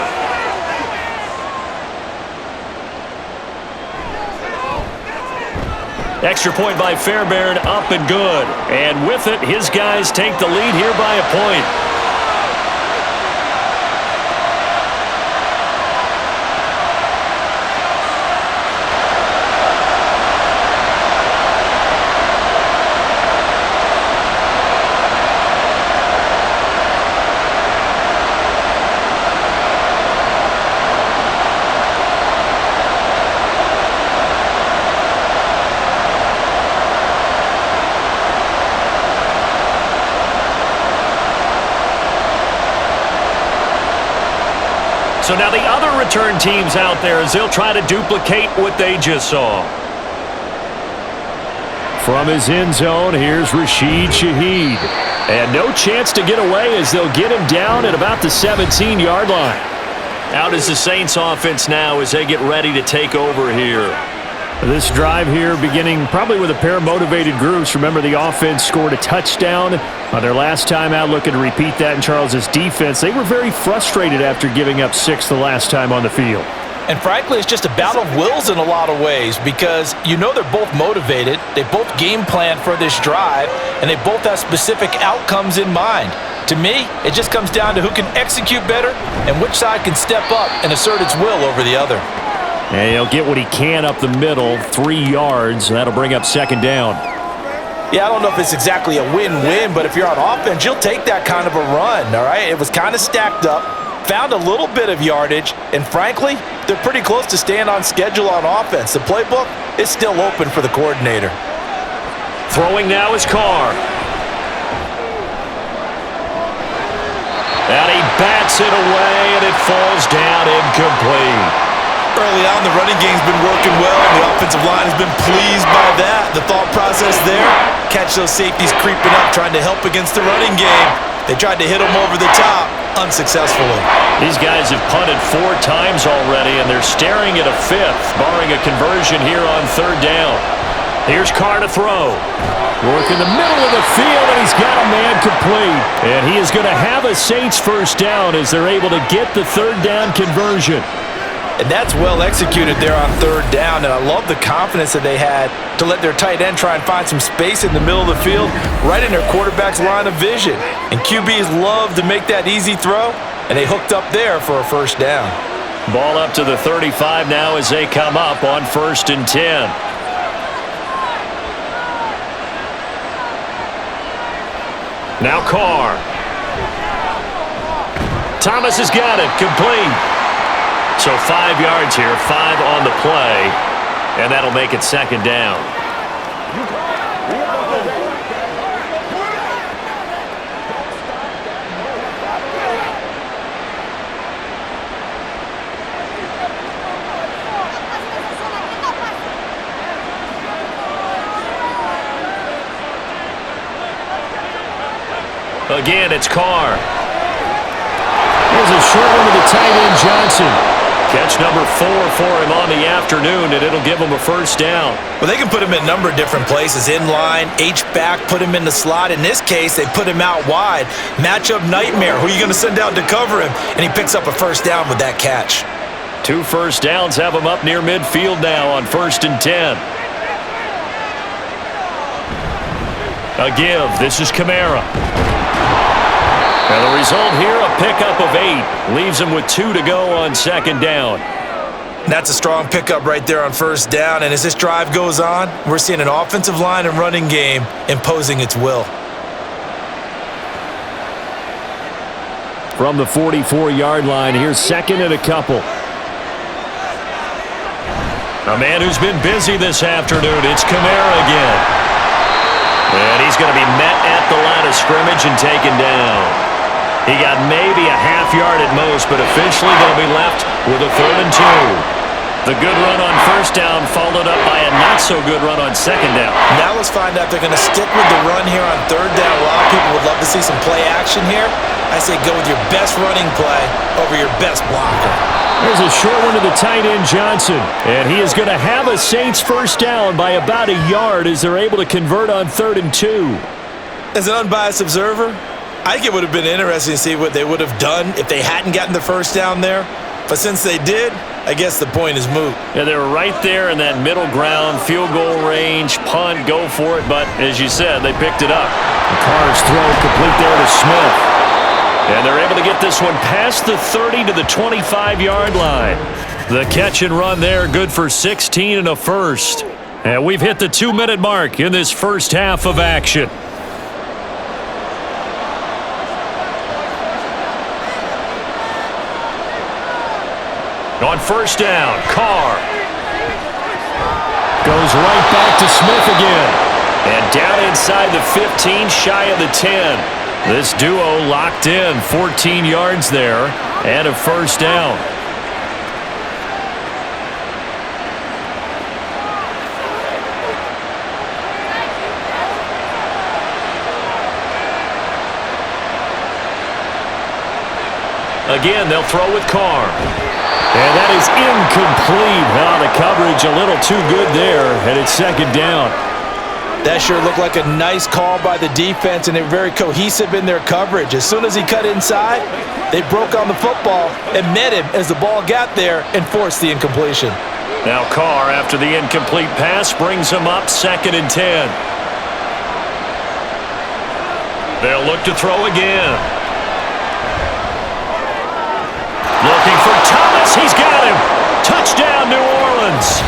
Extra point by Fairbairn, up and good. And with it, his guys take the lead here by a point. So now the other return teams out there as they'll try to duplicate what they just saw. From his end zone, here's Rashid Shaheed. And no chance to get away as they'll get him down at about the 17-yard line. Out is the Saints offense now as they get ready to take over here. This drive here beginning probably with a pair of motivated groups. Remember, the offense scored a touchdown on their last time out, looking to repeat that in Charles's defense. They were very frustrated after giving up 6 the last time on the field. And frankly, it's just a battle of wills in a lot of ways because you know they're both motivated, they both game plan for this drive, and they both have specific outcomes in mind. To me, it just comes down to who can execute better and which side can step up and assert its will over the other. And he'll get what he can up the middle, 3 yards. That'll bring up 2nd down. Yeah, I don't know if it's exactly a win-win, but if you're on offense, you'll take that kind of a run, all right? It was kind of stacked up, found a little bit of yardage, and frankly, they're pretty close to staying on schedule on offense. The playbook is still open for the coordinator. Throwing now is Carr. And he bats it away, and it falls down incomplete. Early on, the running game's been working well, and the offensive line has been pleased by that. The thought process there, catch those safeties creeping up, trying to help against the running game. They tried to hit them over the top, unsuccessfully. These guys have punted 4 times already, and they're staring at a 5th, barring a conversion here on 3rd down. Here's Carr to throw. Work in the middle of the field, and he's got a man complete. And he is going to have a Saints first down as they're able to get the 3rd down conversion. And that's well executed there on third down. And I love the confidence that they had to let their tight end try and find some space in the middle of the field, right in their quarterback's line of vision. And QBs love to make that easy throw, and they hooked up there for a first down. Ball up to the 35 now as they come up on 1st and 10. Now Carr. Thomas has got it, complete. So 5 yards here, 5 on the play, and that'll make it 2nd down. Again, it's Carr. Here's a short one to the tight end, Johnson. Catch number 4 for him on the afternoon, and it'll give him a first down. Well, they can put him in a number of different places. In line, H-back, put him in the slot. In this case, they put him out wide. Matchup nightmare. Who are you going to send out to cover him? And he picks up a first down with that catch. 2 first downs have him up near midfield now on 1st and 10. A give. This is Kamara. And the result here, a pickup of 8. Leaves him with 2 to go on 2nd down. That's a strong pickup right there on first down. And as this drive goes on, we're seeing an offensive line and running game imposing its will. From the 44-yard line, here's 2nd and a couple. A man who's been busy this afternoon, it's Kamara again. And he's going to be met at the line of scrimmage and taken down. He got maybe a half yard at most, but officially going to be left with a 3rd and 2. The good run on first down followed up by a not-so-good run on 2nd down. Now let's find out if they're going to stick with the run here on 3rd down. A lot of people would love to see some play action here. I say go with your best running play over your best blocker. There's a short one to the tight end, Johnson. And he is going to have a Saints first down by about a yard as they're able to convert on 3rd and 2. As an unbiased observer, I think it would have been interesting to see what they would have done if they hadn't gotten the first down there. But since they did, I guess the point is moot. Yeah, they were right there in that middle ground, field goal range, punt, go for it. But as you said, they picked it up. Carr's throw complete there to Smith. And they're able to get this one past the 30 to the 25-yard line. The catch and run there, good for 16 and a first. And we've hit the 2-minute mark in this first half of action. On first down, Carr goes right back to Smith again. And down inside the 15, shy of the 10. This duo locked in, 14 yards there, and a first down. Again, they'll throw with Carr. And that is incomplete. The coverage a little too good there, and it's 2nd down. That sure looked like a nice call by the defense, and they're very cohesive in their coverage. As soon as he cut inside, they broke on the football and met him as the ball got there and forced the incompletion. Now Carr, after the incomplete pass, brings him up 2nd and 10. They'll look to throw again. Looking for Thomas. He's got him. Touchdown, New Orleans.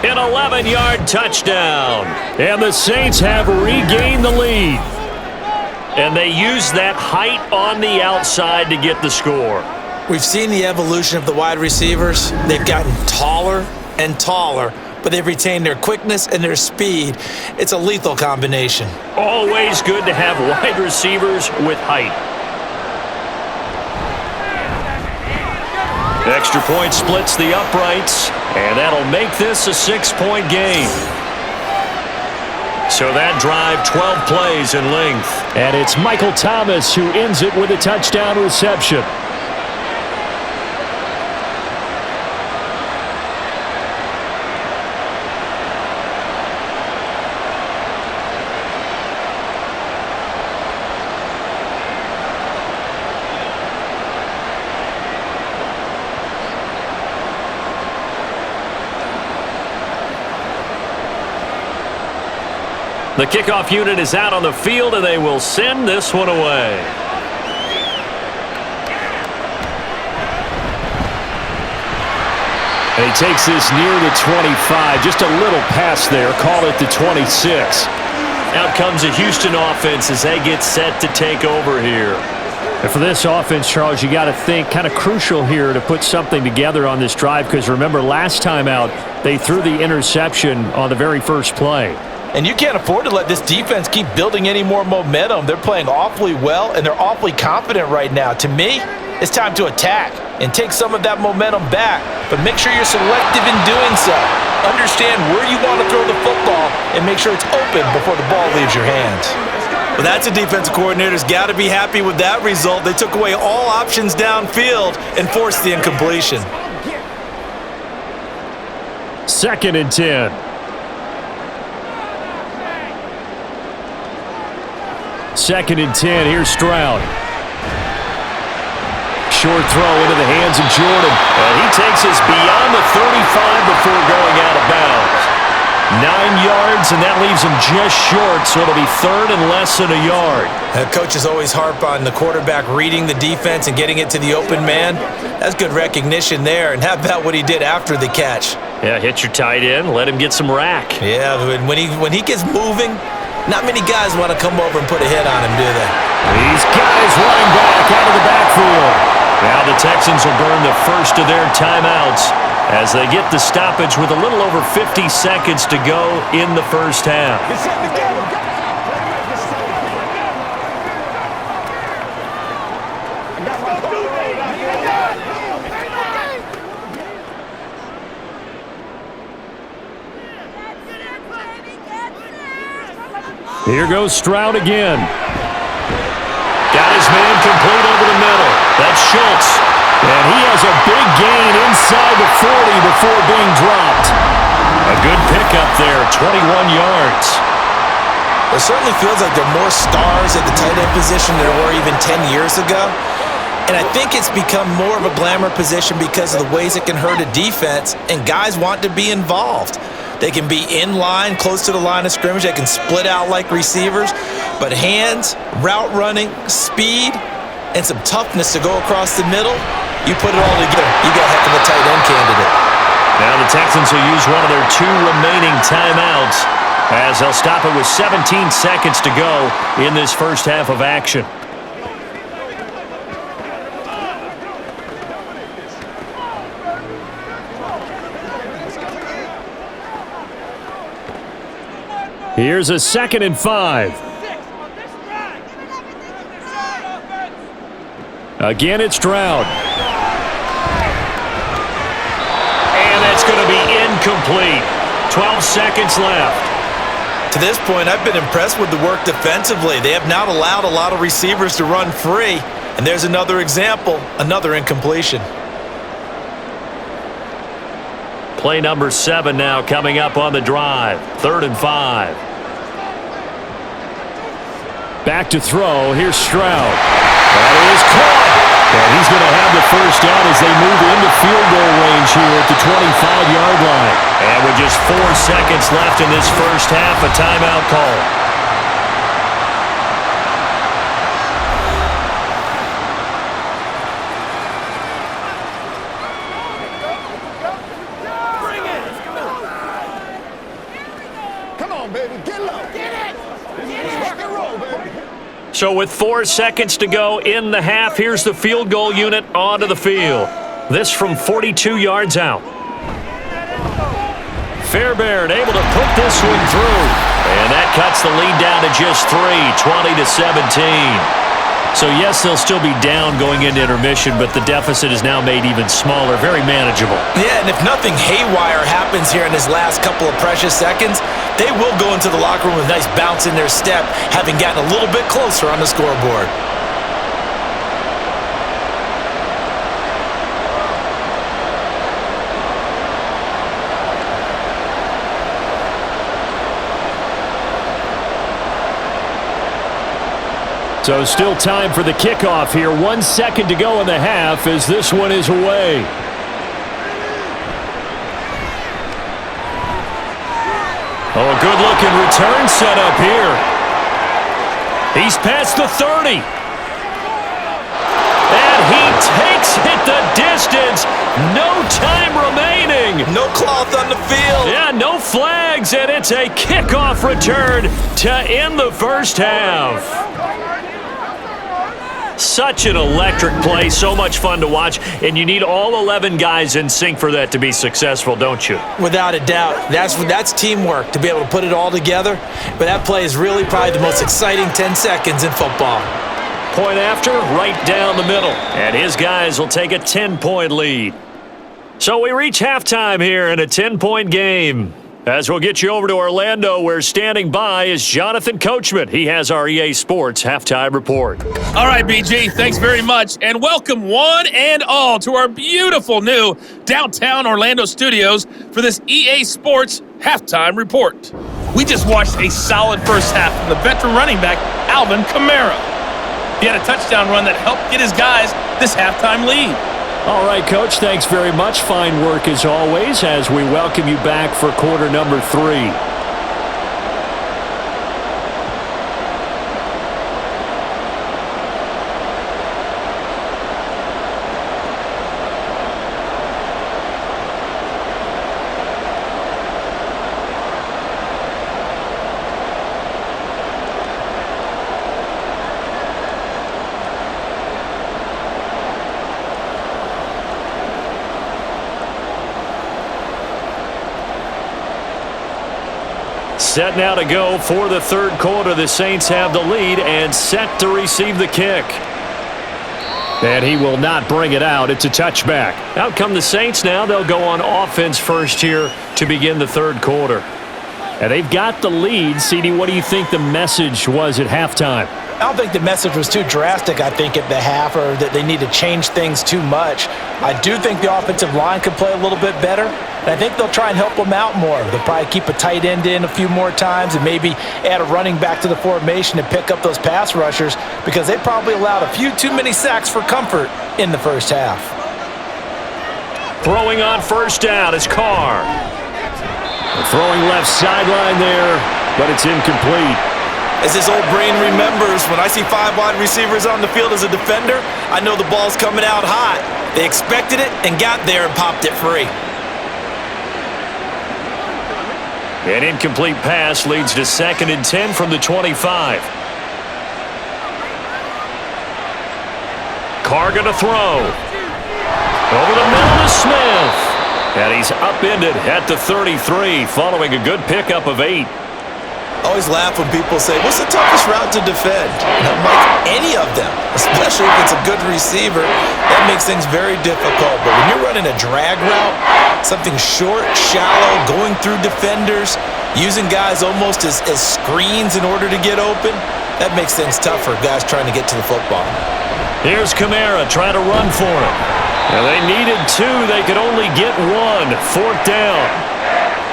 An 11-yard touchdown. And the Saints have regained the lead. And they use that height on the outside to get the score. We've seen the evolution of the wide receivers. They've gotten taller and taller, but they've retained their quickness and their speed. It's a lethal combination. Always good to have wide receivers with height. Extra point splits the uprights, and that'll make this a 6-point game. So that drive, 12 plays in length. And it's Michael Thomas who ends it with a touchdown reception. The kickoff unit is out on the field, and they will send this one away. And he takes this near the 25. Just a little pass there. Call it the 26. Out comes a Houston offense as they get set to take over here. And for this offense, Charles, you got to think kind of crucial here to put something together on this drive, because remember last time out they threw the interception on the very first play. And you can't afford to let this defense keep building any more momentum. They're playing awfully well, and they're awfully confident right now. To me, it's time to attack and take some of that momentum back. But make sure you're selective in doing so. Understand where you want to throw the football and make sure it's open before the ball leaves your hands. Well, that's a defensive coordinator's got to be happy with that result. They took away all options downfield and forced the incompletion. 2nd and 10. Second and 10. Here's Stroud. Short throw into the hands of Jordan. And he takes us beyond the 35 before going out of bounds. 9 yards, and that leaves him just short, so it'll be 3rd and less than a yard. Coaches always harp on the quarterback reading the defense and getting it to the open man. That's good recognition there. And how about what he did after the catch? Yeah, hit your tight end, let him get some rack. Yeah, when he gets moving, not many guys want to come over and put a hit on him, do they? These guys running back out of the backfield. Now the Texans will burn the first of their timeouts as they get the stoppage with a little over 50 seconds to go in the first half. Here goes Stroud again. Got his man complete over the middle. That's Schultz. And he has a big gain inside the 40 before being dropped. A good pickup there, 21 yards. It certainly feels like there are more stars at the tight end position than there were even 10 years ago. And I think it's become more of a glamour position because of the ways it can hurt a defense, and guys want to be involved. They can be in line, close to the line of scrimmage. They can split out like receivers. But hands, route running, speed, and some toughness to go across the middle, you put it all together, you got a heck of a tight end candidate. Now the Texans will use one of their 2 remaining timeouts as they'll stop it with 17 seconds to go in this first half of action. Here's a 2nd and 5. Again, it's Stroud. And that's going to be incomplete. 12 seconds left. To this point, I've been impressed with the work defensively. They have not allowed a lot of receivers to run free. And there's another example, another incompletion. Play number 7 now coming up on the drive. 3rd and 5. Back to throw. Here's Stroud. That is caught. And he's going to have the first down as they move into field goal range here at the 25-yard line. And with just 4 seconds left in this first half, a timeout call. So with 4 seconds to go in the half, here's the field goal unit onto the field. This from 42 yards out. Fairbairn able to put this one through. And that cuts the lead down to just 3, 20-17. So yes, they'll still be down going into intermission, but the deficit is now made even smaller, very manageable. Yeah, and if nothing haywire happens here in his last couple of precious seconds, they will go into the locker room with a nice bounce in their step, having gotten a little bit closer on the scoreboard. So still time for the kickoff here. 1 second to go in the half as this one is away. Oh, a good-looking return set up here. He's past the 30. And he takes it the distance. No time remaining. No cloth on the field. Yeah, no flags, and it's a kickoff return to end the first half. Such an electric play, so much fun to watch, and you need all 11 guys in sync for that to be successful, don't you? Without a doubt. That's teamwork, to be able to put it all together. But that play is really probably the most exciting 10 seconds in football. Point after, right down the middle, and his guys will take a 10-point lead. So we reach halftime here in a 10-point game. As we'll get you over to Orlando, where standing by is Jonathan Coachman. He has our EA Sports Halftime Report. All right, BG, thanks very much. And welcome one and all to our beautiful new downtown Orlando studios for this EA Sports Halftime Report. We just watched a solid first half from the veteran running back, Alvin Kamara. He had a touchdown run that helped get his guys this halftime lead. All right, Coach, thanks very much. Fine work as always as we welcome you back for quarter number 3. Set now to go for the third quarter. The Saints have the lead and set to receive the kick. And he will not bring it out. It's a touchback. Out come the Saints now. They'll go on offense first here to begin the third quarter. And they've got the lead. CD, what do you think the message was at halftime? I don't think the message was too drastic, I think, at the half, or that they need to change things too much. I do think the offensive line could play a little bit better, and I think they'll try and help them out more. They'll probably keep a tight end in a few more times and maybe add a running back to the formation to pick up those pass rushers, because they probably allowed a few too many sacks for comfort in the first half. Throwing on first down is Carr. Throwing left sideline there, but it's incomplete. As his old brain remembers, when I see 5 wide receivers on the field as a defender, I know the ball's coming out hot. They expected it and got there and popped it free. An incomplete pass leads to 2nd and 10 from the 25. Carr gonna throw. Over the middle to Smith. And he's upended at the 33, following a good pickup of 8. I always laugh when people say, what's the toughest route to defend? And I'm like, any of them, especially if it's a good receiver. That makes things very difficult. But when you're running a drag route, something short, shallow, going through defenders, using guys almost as screens in order to get open, that makes things tough for guys trying to get to the football. Here's Kamara trying to run for him. Now they needed 2. They could only get 1. 4th down.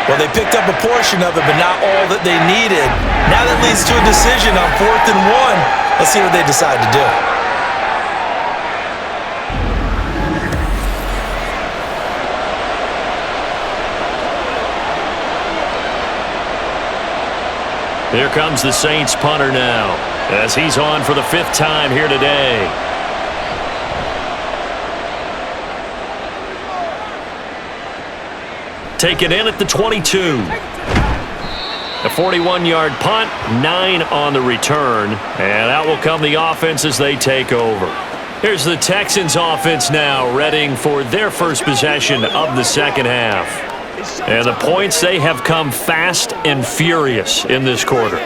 Well, they picked up a portion of it, but not all that they needed. Now that leads to a decision on 4th and 1. Let's see what they decide to do. Here comes the Saints punter now, as he's on for the 5th time here today. Taken in at the 22. A 41-yard punt, 9 on the return, and out will come the offense as they take over. Here's the Texans offense now, readying for their first possession of the second half. And the points, they have come fast and furious in this quarter.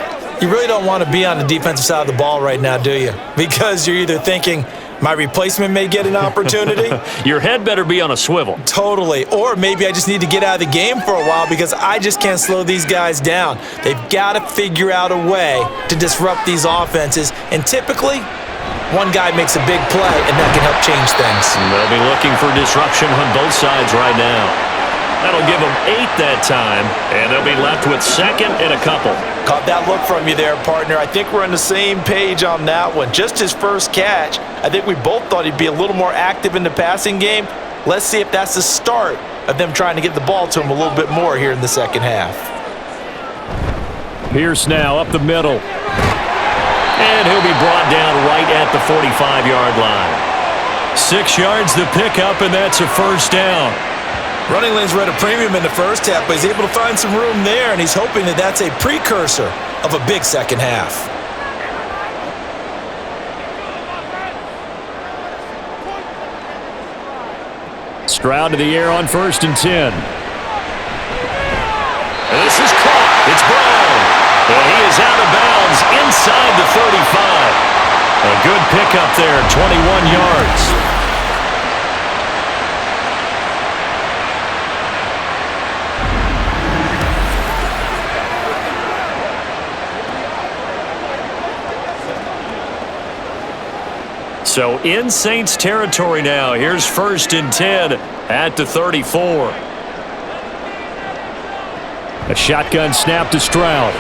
You really don't want to be on the defensive side of the ball right now, do you? Because you're either thinking, my replacement may get an opportunity. Your head better be on a swivel. Totally. Or maybe I just need to get out of the game for a while because I just can't slow these guys down. They've got to figure out a way to disrupt these offenses. And typically, one guy makes a big play, and that can help change things. They'll be looking for disruption on both sides right now. That'll give them 8 that time, and they'll be left with 2nd and a couple. Caught that look from you there, partner. I think we're on the same page on that one. Just his first catch, I think we both thought he'd be a little more active in the passing game. Let's see if that's the start of them trying to get the ball to him a little bit more here in the second half. Pierce now up the middle. And he'll be brought down right at the 45-yard line. 6 yards the pickup, and that's a first down. Running lanes were at a premium in the first half, but he's able to find some room there, and he's hoping that that's a precursor of a big second half. Stroud to the air on 1st and 10. This is caught. It's Brown. And he is out of bounds inside the 35. A good pickup there, 21 yards. So in Saints territory now. Here's 1st and 10 at the 34. A shotgun snap to Stroud.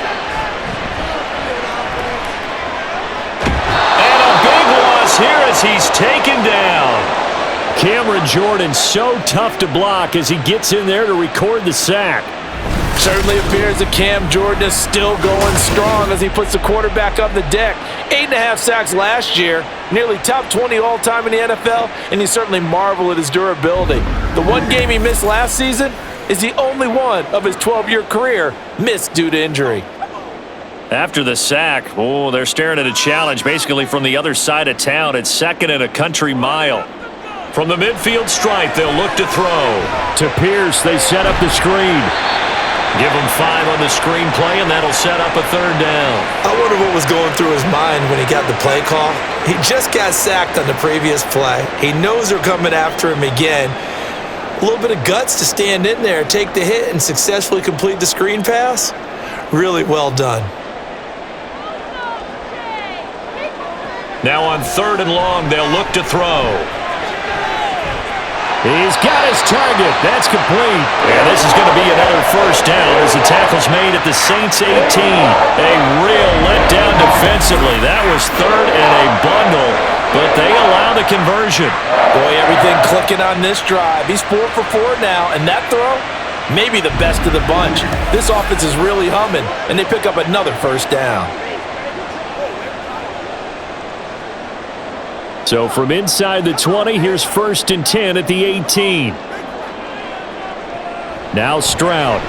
And a big loss here as he's taken down. Cameron Jordan so tough to block as he gets in there to record the sack. Certainly appears that Cam Jordan is still going strong as he puts the quarterback on the deck. 8.5 sacks last year, nearly top 20 all-time in the NFL, and you certainly marvel at his durability. The one game he missed last season is the only one of his 12-year career missed due to injury. After the sack, they're staring at a challenge basically from the other side of town. It's 2nd and a country mile. From the midfield stripe, they'll look to throw. To Pierce, they set up the screen. Give him 5 on the screenplay, and that'll set up a 3rd down. I wonder what was going through his mind when he got the play call. He just got sacked on the previous play. He knows they're coming after him again. A little bit of guts to stand in there, take the hit, and successfully complete the screen pass. Really well done. Now on 3rd and long, they'll look to throw. He's got his target. That's complete. And this is going to be another first down as the tackle's made at the Saints 18. A real letdown defensively. That was 3rd and a bundle, but they allow the conversion. Boy, everything clicking on this drive. He's 4 for 4 now, and that throw, maybe the best of the bunch. This offense is really humming, and they pick up another first down. So from inside the 20, here's 1st and 10 at the 18. Now Stroud.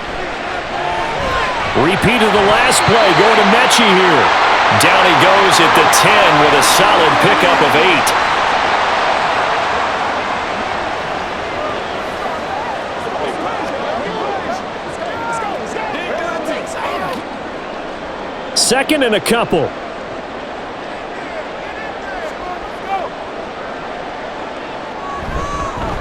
Repeat of the last play, going to Mechie here. Down he goes at the 10 with a solid pickup of 8. 2nd and a couple.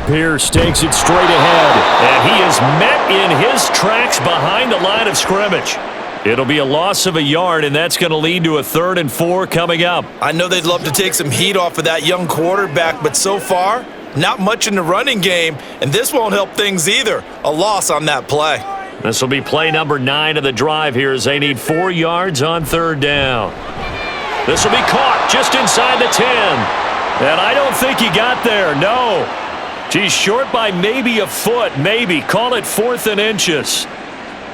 Pierce takes it straight ahead, and he is met in his tracks behind the line of scrimmage. It'll be a loss of a yard, and that's going to lead to a 3rd and 4 coming up. I know they'd love to take some heat off of that young quarterback, but so far, not much in the running game, and this won't help things either. A loss on that play. This will be play number 9 of the drive here as they need 4 yards on 3rd down. This will be caught just inside the 10. And I don't think he got there, no. He's short by maybe a foot, maybe. Call it 4th and inches.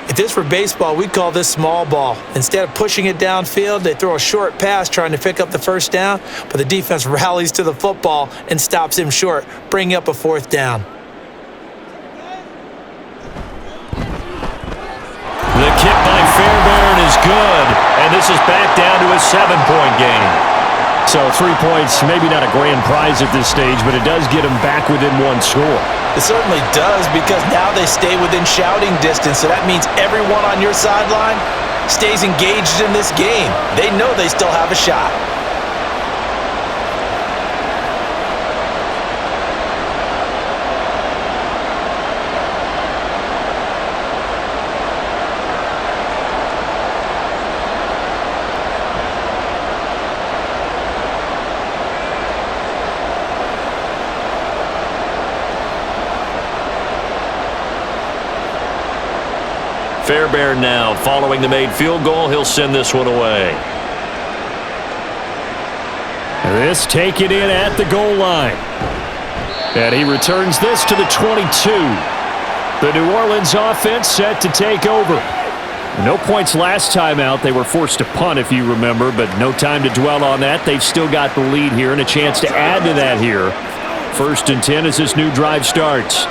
If this were baseball, we'd call this small ball. Instead of pushing it downfield, they throw a short pass trying to pick up the first down, but the defense rallies to the football and stops him short, bringing up a 4th down. The kick by Fairbairn is good, and this is back down to a 7-point game. So 3 points, maybe not a grand prize at this stage, but it does get them back within 1 score. It certainly does, because now they stay within shouting distance, so that means everyone on your sideline stays engaged in this game. They know they still have a shot. Fairbairn now, following the made field goal, he'll send this one away. This taken in at the goal line. And he returns this to the 22. The New Orleans offense set to take over. No points last time out. They were forced to punt, if you remember, but no time to dwell on that. They've still got the lead here and a chance to add to that here. 1st and 10 as this new drive starts.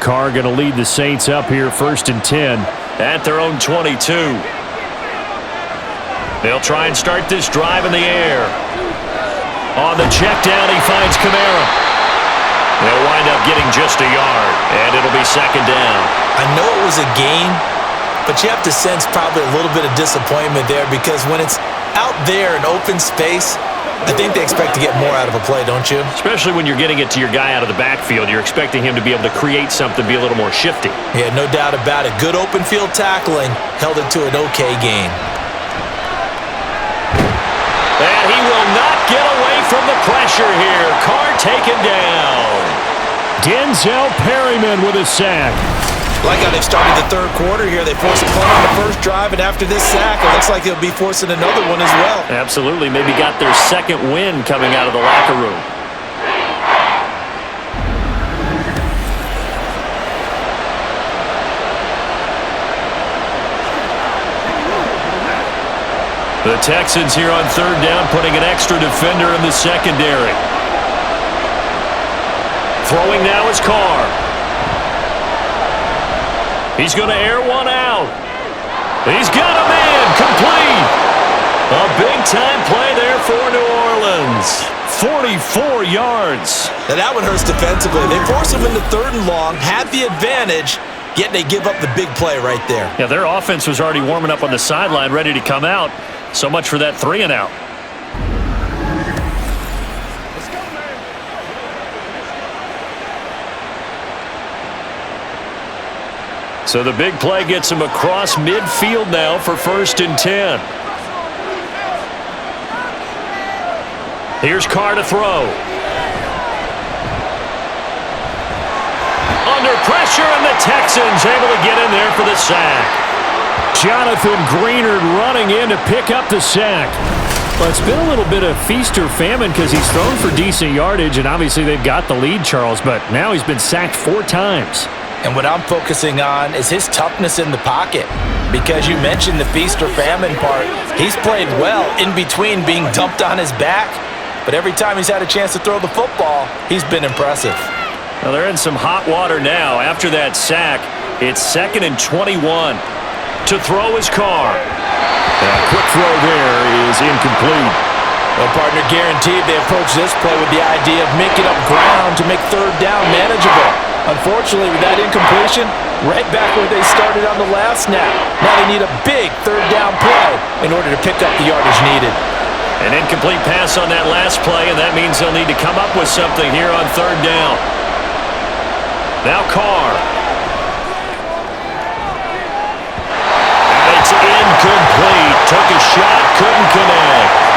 Carr going to lead the Saints up here, 1st and 10 at their own 22. They'll try and start this drive in the air. On the check down, he finds Kamara. They'll wind up getting just a yard, and it'll be 2nd down. I know it was a game, but you have to sense probably a little bit of disappointment there because when it's out there in open space, I think they expect to get more out of a play, don't you? Especially when you're getting it to your guy out of the backfield. You're expecting him to be able to create something, be a little more shifty. Yeah, no doubt about it. Good open field tackling held it to an okay game. And he will not get away from the pressure here. Carr taken down. Denzel Perryman with a sack. Like how they've started the 3rd quarter here. They forced a punt on the 1st drive, and after this sack, it looks like they'll be forcing another one as well. Absolutely. Maybe got their 2nd win coming out of the locker room. The Texans here on 3rd down, putting an extra defender in the secondary. Throwing now is Carr. He's going to air one out. He's got a man complete. A big-time play there for New Orleans. 44 yards. Now that one hurts defensively. They force him into 3rd and long, had the advantage, yet they give up the big play right there. Yeah, their offense was already warming up on the sideline, ready to come out. So much for that 3 and out. So the big play gets him across midfield now for 1st and 10. Here's Carr to throw. Under pressure, and the Texans able to get in there for the sack. Jonathan Greenard running in to pick up the sack. Well, it's been a little bit of feast or famine because he's thrown for decent yardage, and obviously they've got the lead, Charles, but now he's been sacked 4 times. And what I'm focusing on is his toughness in the pocket. Because you mentioned the feast or famine part. He's played well in between being dumped on his back. But every time he's had a chance to throw the football, he's been impressive. Well, they're in some hot water now. After that sack, it's 2nd and 21. To throw his Carr. A quick throw there is incomplete. Well, partner, guaranteed they approach this play with the idea of making up ground to make 3rd down manageable. Unfortunately, with that incompletion, right back where they started on the last snap. Now they need a big 3rd down play in order to pick up the yardage needed. An incomplete pass on that last play, and that means they'll need to come up with something here on 3rd down. Now Carr. And it's incomplete. Took a shot, couldn't connect.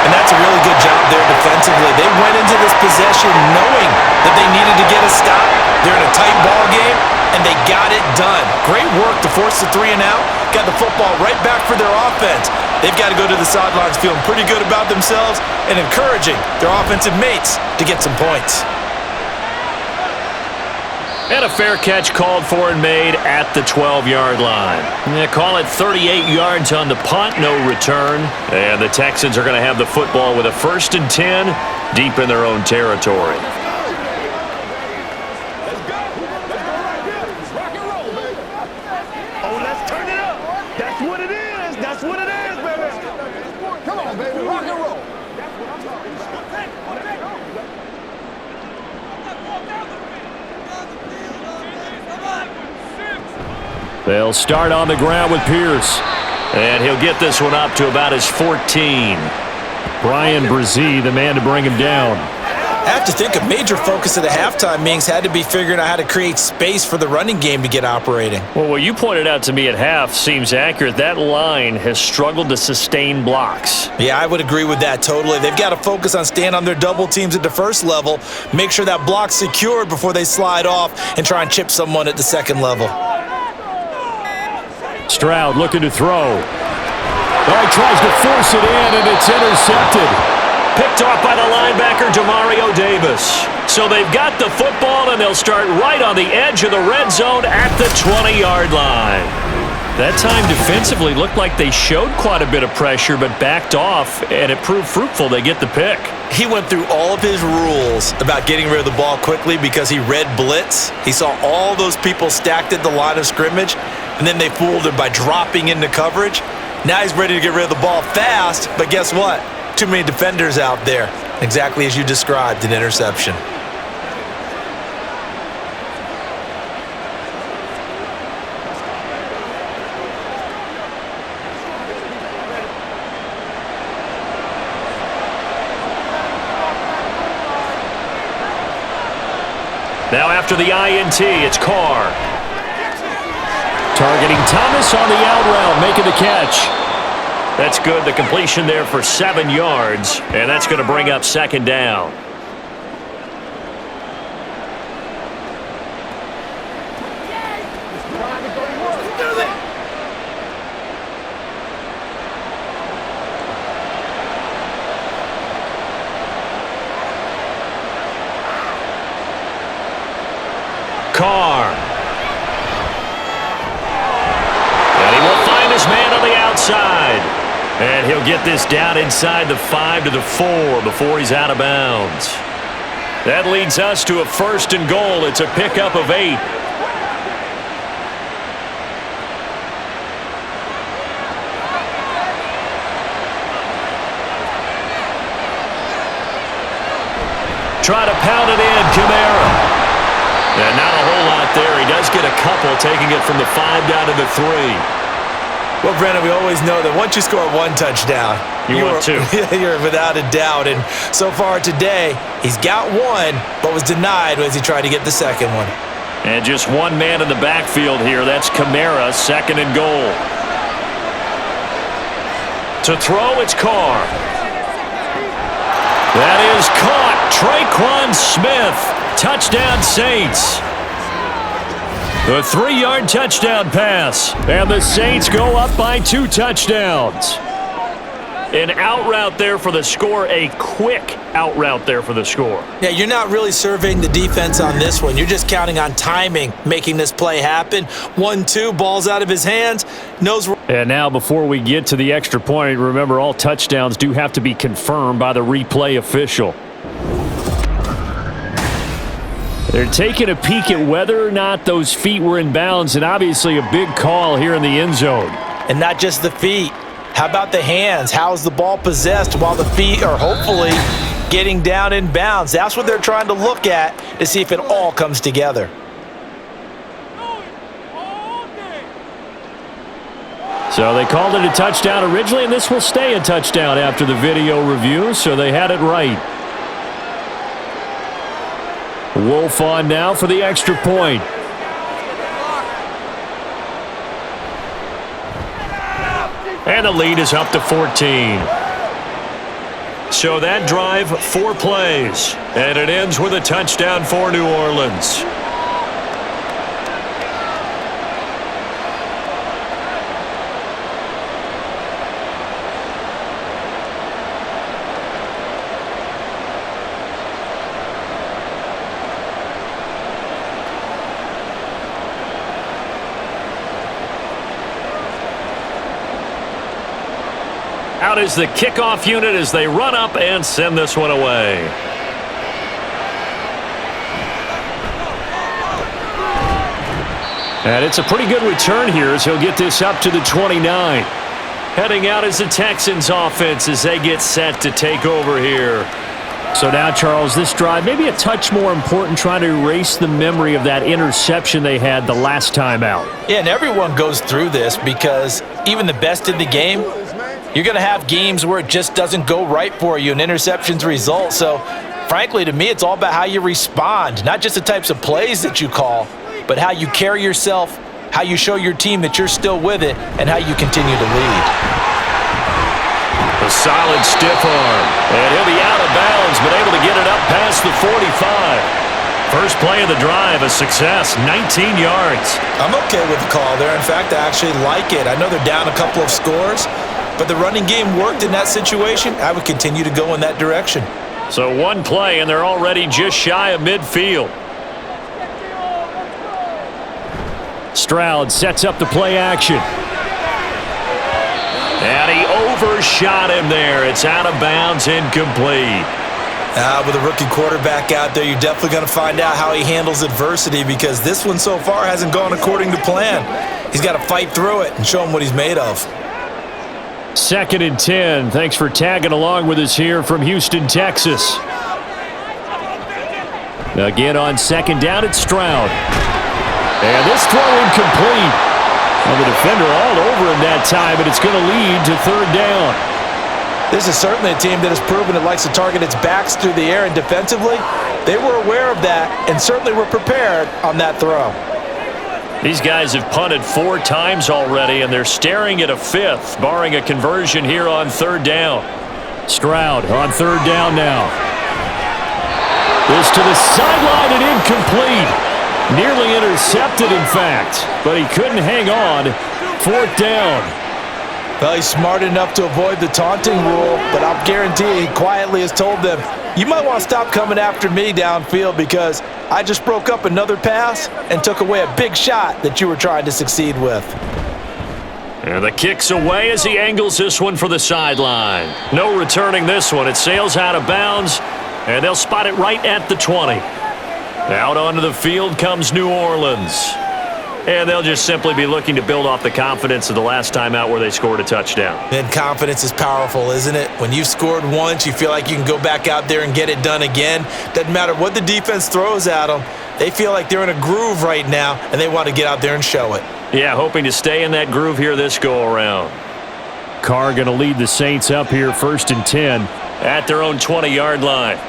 And that's a really good job there defensively. They went into this possession knowing that they needed to get a stop. They're in a tight ball game, and they got it done. Great work to force the 3 and out. Got the football right back for their offense. They've got to go to the sidelines feeling pretty good about themselves and encouraging their offensive mates to get some points. And a fair catch called for and made at the 12-yard line. They call it 38 yards on the punt, no return. And the Texans are going to have the football with a 1st and 10 deep in their own territory. They'll start on the ground with Pierce. And he'll get this one up to about his 14. Brian Brzee, the man to bring him down. I have to think a major focus of the halftime meetings had to be figuring out how to create space for the running game to get operating. Well, what you pointed out to me at half seems accurate. That line has struggled to sustain blocks. Yeah, I would agree with that totally. They've got to focus on staying on their double teams at the first level, make sure that block's secured before they slide off and try and chip someone at the second level. Stroud looking to throw. Oh, he tries to force it in, and it's intercepted. Picked off by the linebacker, Demario Davis. So they've got the football, and they'll start right on the edge of the red zone at the 20-yard line. That time defensively looked like they showed quite a bit of pressure but backed off, and it proved fruitful. They get the pick. He went through all of his rules about getting rid of the ball quickly because he read blitz. He saw all those people stacked at the line of scrimmage, and then they fooled him by dropping into coverage. Now he's ready to get rid of the ball fast, but guess what? Too many defenders out there. Exactly as you described, an interception. Now after the INT, it's Carr. Targeting Thomas on the out route, making the catch. That's good. The completion there for 7 yards, and that's going to bring up second down. Carr. And he will find his man on the outside. And he'll get this down inside the 5 to the 4 before he's out of bounds. That leads us to a 1st and goal. It's a pickup of 8. Try to pound it in, Kamara. And not a whole lot there. He does get a couple, taking it from the 5 down to the 3. Well, Brandon, we always know that once you score 1 touchdown, you're 2. You're without a doubt. And so far today, he's got 1, but was denied as he tried to get the second one. And just one man in the backfield here. That's Kamara, 2nd and goal. To throw, it's Carr. That is caught. Traquan Smith. Touchdown, Saints. The 3-yard touchdown pass. And the Saints go up by 2 touchdowns. An out route there for the score. A quick out route there for the score. Yeah, you're not really surveying the defense on this one. You're just counting on timing, making this play happen. 1-2, ball's out of his hands. Knows. And now before we get to the extra point, remember all touchdowns do have to be confirmed by the replay official. They're taking a peek at whether or not those feet were in bounds, and obviously a big call here in the end zone. And not just the feet. How about the hands? How's the ball possessed while the feet are hopefully getting down in bounds? That's what they're trying to look at to see if it all comes together. So they called it a touchdown originally, and this will stay a touchdown after the video review, so they had it right. Wolf on now for the extra point. And the lead is up to 14. So that drive, 4 plays. And it ends with a touchdown for New Orleans. Out is the kickoff unit as they run up and send this one away. And it's a pretty good return here as he'll get this up to the 29. Heading out is the Texans offense as they get set to take over here. So now, Charles, this drive maybe a touch more important, trying to erase the memory of that interception they had the last time out. Yeah, and everyone goes through this because even the best in the game, you're going to have games where it just doesn't go right for you and interceptions result. So, frankly, to me, it's all about how you respond, not just the types of plays that you call, but how you carry yourself, how you show your team that you're still with it, and how you continue to lead. A solid stiff arm, and he'll be out of bounds, but able to get it up past the 45. First play of the drive, a success, 19 yards. I'm okay with the call there. In fact, I actually like it. I know they're down a couple of scores, but the running game worked in that situation. I would continue to go in that direction. So one play, and they're already just shy of midfield. Stroud sets up the play action. And he overshot him there. It's out of bounds, incomplete. With a rookie quarterback out there, you're definitely going to find out how he handles adversity, because this one so far hasn't gone according to plan. He's got to fight through it and show him what he's made of. 2nd and 10. Thanks for tagging along with us here from Houston, Texas. Again on 2nd down, it's Stroud. And this throw incomplete. Well, the defender all over him that time, but it's going to lead to 3rd down. This is certainly a team that has proven it likes to target its backs through the air, and defensively, they were aware of that and certainly were prepared on that throw. These guys have punted 4 times already, and they're staring at a 5th, barring a conversion here on 3rd down. Stroud on 3rd down now. This to the sideline and incomplete. Nearly intercepted, in fact, but he couldn't hang on. 4th down. Well, he's smart enough to avoid the taunting rule, but I'll guarantee he quietly has told them, you might want to stop coming after me downfield, because I just broke up another pass and took away a big shot that you were trying to succeed with. And the kick's away as he angles this one for the sideline. No returning this one. It sails out of bounds, and they'll spot it right at the 20. Out onto the field comes New Orleans. And they'll just simply be looking to build off the confidence of the last time out where they scored a touchdown. And confidence is powerful, isn't it? When you've scored once, you feel like you can go back out there and get it done again. Doesn't matter what the defense throws at them. They feel like they're in a groove right now, and they want to get out there and show it. Yeah, hoping to stay in that groove here this go-around. Carr going to lead the Saints up here 1st and 10 at their own 20-yard line.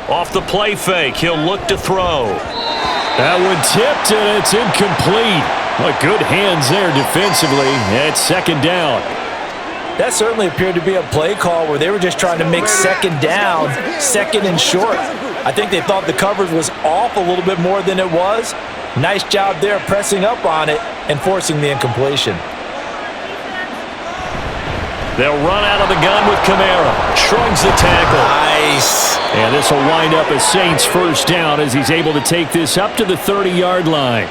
Off the play fake, he'll look to throw. That one tipped, and it's incomplete. Well, good hands there defensively. It's 2nd down. That certainly appeared to be a play call where they were just trying to make 2nd down, 2nd and short. I think they thought the coverage was off a little bit more than it was. Nice job there pressing up on it and forcing the incompletion. They'll run out of the gun with Kamara. Shrugs the tackle. Nice. And this will wind up a Saints 1st down as he's able to take this up to the 30-yard line.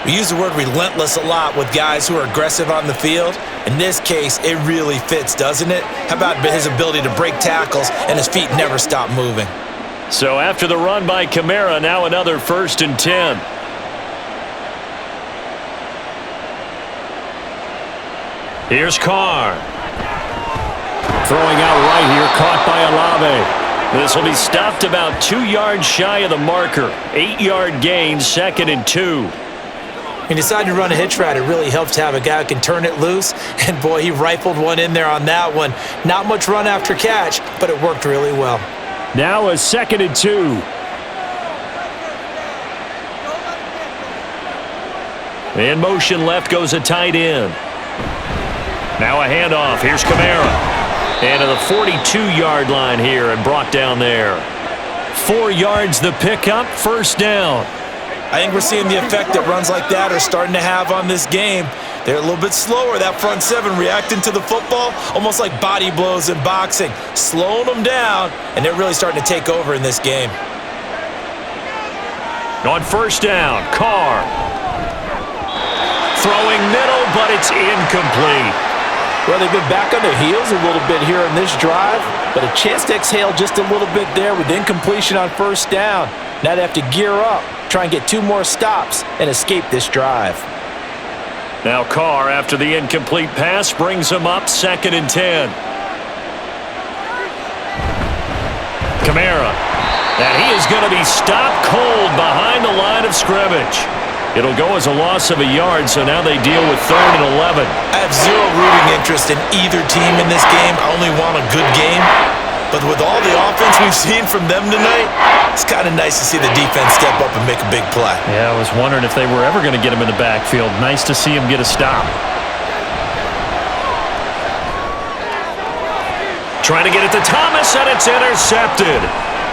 We use the word relentless a lot with guys who are aggressive on the field. In this case, it really fits, doesn't it? How about his ability to break tackles and his feet never stop moving? So after the run by Kamara, now another 1st and 10. Here's Carr. Throwing out right here, caught by Olave. This will be stopped about 2 yards shy of the marker. 8-yard gain, 2nd and 2. He decided to run a hitch route. It really helps to have a guy who can turn it loose. And boy, he rifled one in there on that one. Not much run after catch, but it worked really well. Now a 2nd and 2. In motion left goes a tight end. Now a handoff. Here's Kamara. And to the 42-yard line here and brought down there. 4 yards the pickup, 1st down. I think we're seeing the effect that runs like that are starting to have on this game. They're a little bit slower, that front 7 reacting to the football, almost like body blows in boxing, slowing them down, and they're really starting to take over in this game. On 1st down, Carr. Throwing middle, but it's incomplete. Well, they've been back on their heels a little bit here in this drive, but a chance to exhale just a little bit there with incompletion on 1st down. Now they have to gear up, try and get 2 more stops, and escape this drive. Now Carr, after the incomplete pass, brings him up 2nd and 10. Kamara. And he is going to be stopped cold behind the line of scrimmage. It'll go as a loss of a yard, so now they deal with 3rd and 11. I have zero rooting interest in either team in this game. I only want a good game. But with all the offense we've seen from them tonight, it's kind of nice to see the defense step up and make a big play. Yeah, I was wondering if they were ever going to get him in the backfield. Nice to see him get a stop. Trying to get it to Thomas, and it's intercepted.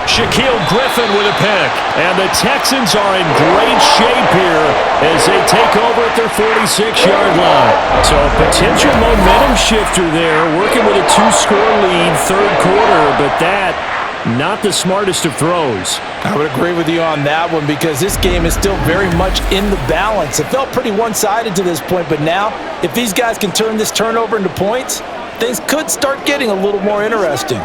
Shaquille Griffin with a pick. And the Texans are in great shape here as they take over at their 46-yard line. So a potential momentum shifter there, working with a 2-score lead, third quarter, but that not the smartest of throws. I would agree with you on that one because this game is still very much in the balance. It felt pretty one-sided to this point, but now if these guys can turn this turnover into points, things could start getting a little more interesting.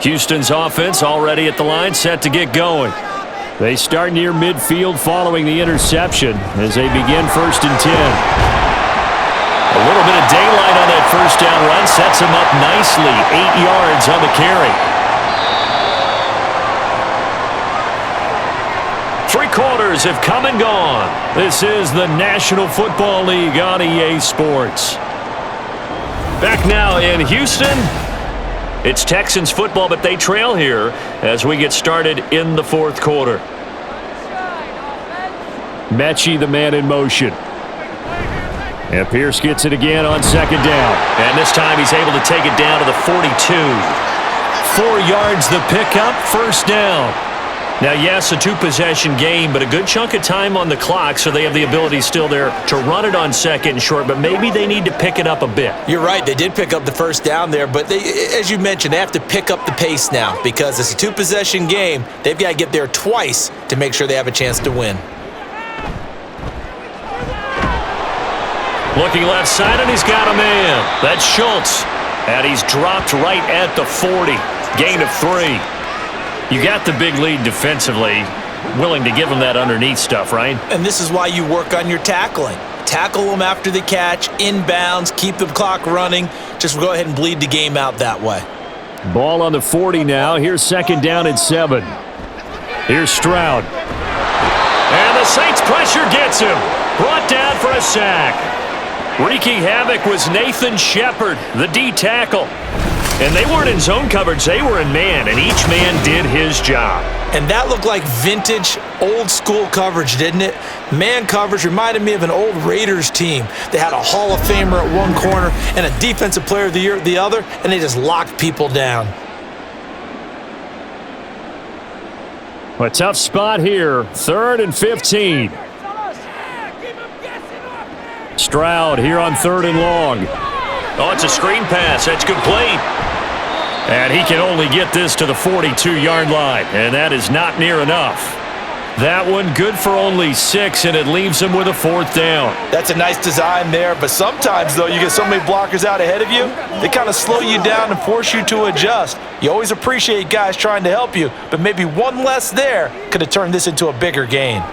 Houston's offense already at the line, set to get going. They start near midfield following the interception as they begin 1st and 10. A little bit of daylight on that first down run sets him up nicely. 8 yards on the carry. 3 quarters have come and gone. This is the National Football League on EA Sports. Back now in Houston. It's Texans football, but they trail here as we get started in the 4th quarter. Mechie, the man in motion. And Pierce gets it again on 2nd down. And this time he's able to take it down to the 42. 4 yards the pickup, 1st down. Now, yes, a 2-possession game, but a good chunk of time on the clock, so they have the ability still there to run it on 2nd and short, but maybe they need to pick it up a bit. You're right. They did pick up the 1st down there, but as you mentioned, they have to pick up the pace now because it's a 2-possession game. They've got to get there twice to make sure they have a chance to win. Looking left side, and he's got a man. That's Schultz. And he's dropped right at the 40. Gain of 3. You got the big lead defensively. Willing to give him that underneath stuff, right? And this is why you work on your tackling. Tackle them after the catch, inbounds, keep the clock running. Just go ahead and bleed the game out that way. Ball on the 40 now. Here's 2nd down and 7. Here's Stroud. And the Saints pressure gets him. Brought down for a sack. Wreaking havoc was Nathan Shepard, the D tackle. And they weren't in zone coverage, they were in man, and each man did his job. And that looked like vintage, old-school coverage, didn't it? Man coverage reminded me of an old Raiders team. They had a Hall of Famer at one corner and a Defensive Player of the Year at the other, and they just locked people down. A tough spot here, 3rd and 15. Stroud here on 3rd and long. Oh, it's a screen pass. That's complete. And he can only get this to the 42-yard line, and that is not near enough. That one good for only 6, and it leaves him with a 4th down. That's a nice design there, but sometimes, though, you get so many blockers out ahead of you, they kind of slow you down and force you to adjust. You always appreciate guys trying to help you, but maybe one less there could have turned this into a bigger gain.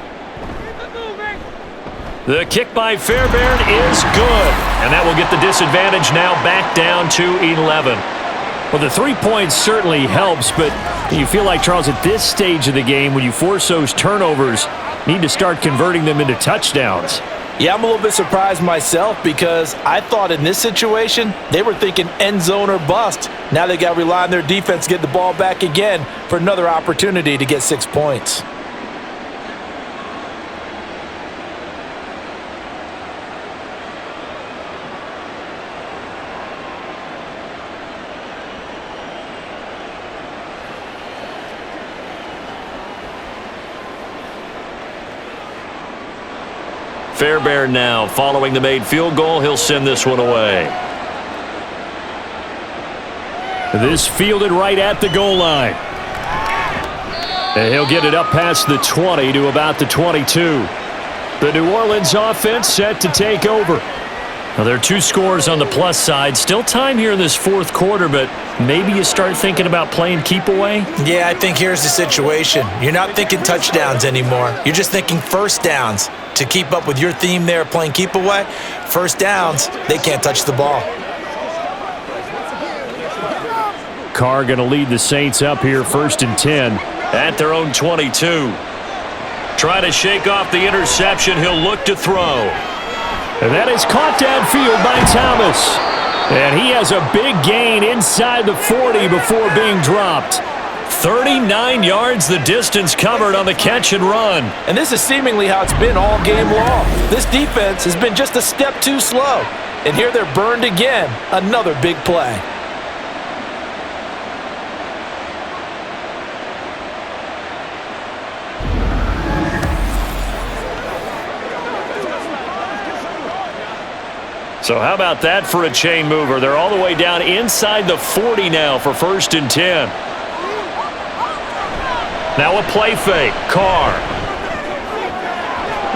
The kick by Fairbairn is good, and that will get the disadvantage now back down to 11. Well, the 3 points certainly helps, but you feel like, Charles, at this stage of the game, when you force those turnovers, you need to start converting them into touchdowns. Yeah, I'm a little bit surprised myself because I thought in this situation, they were thinking end zone or bust. Now they got to rely on their defense to get the ball back again for another opportunity to get 6 points. Fairbairn now following the made field goal. He'll send this one away. This fielded right at the goal line. And he'll get it up past the 20 to about the 22. The New Orleans offense set to take over. Now, there are 2 scores on the plus side. Still time here in this 4th quarter, but maybe you start thinking about playing keep away? Yeah, I think here's the situation. You're not thinking touchdowns anymore. You're just thinking 1st downs. To keep up with your theme there, playing keep away, 1st downs, they can't touch the ball. Carr going to lead the Saints up here 1st and 10 at their own 22. Try to shake off the interception. He'll look to throw. And that is caught downfield by Thomas. And he has a big gain inside the 40 before being dropped. 39 yards the distance covered on the catch and run. And this is seemingly how it's been all game long. This defense has been just a step too slow. And here they're burned again. Another big play. So how about that for a chain mover? They're all the way down inside the 40 now for 1st and 10. Now a play fake. Carr.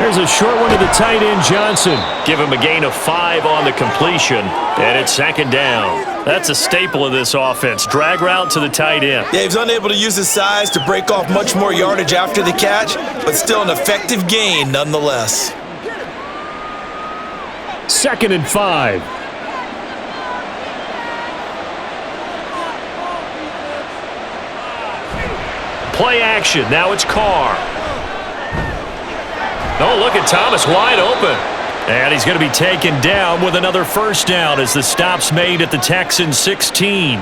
There's a short one to the tight end, Johnson. Give him a gain of 5 on the completion, and it's 2nd down. That's a staple of this offense. Drag route to the tight end. Yeah, he was unable to use his size to break off much more yardage after the catch, but still an effective gain nonetheless. 2nd and 5. Play action. Now it's Carr. Oh, look at Thomas wide open. And he's going to be taken down with another 1st down as the stop's made at the Texans 16.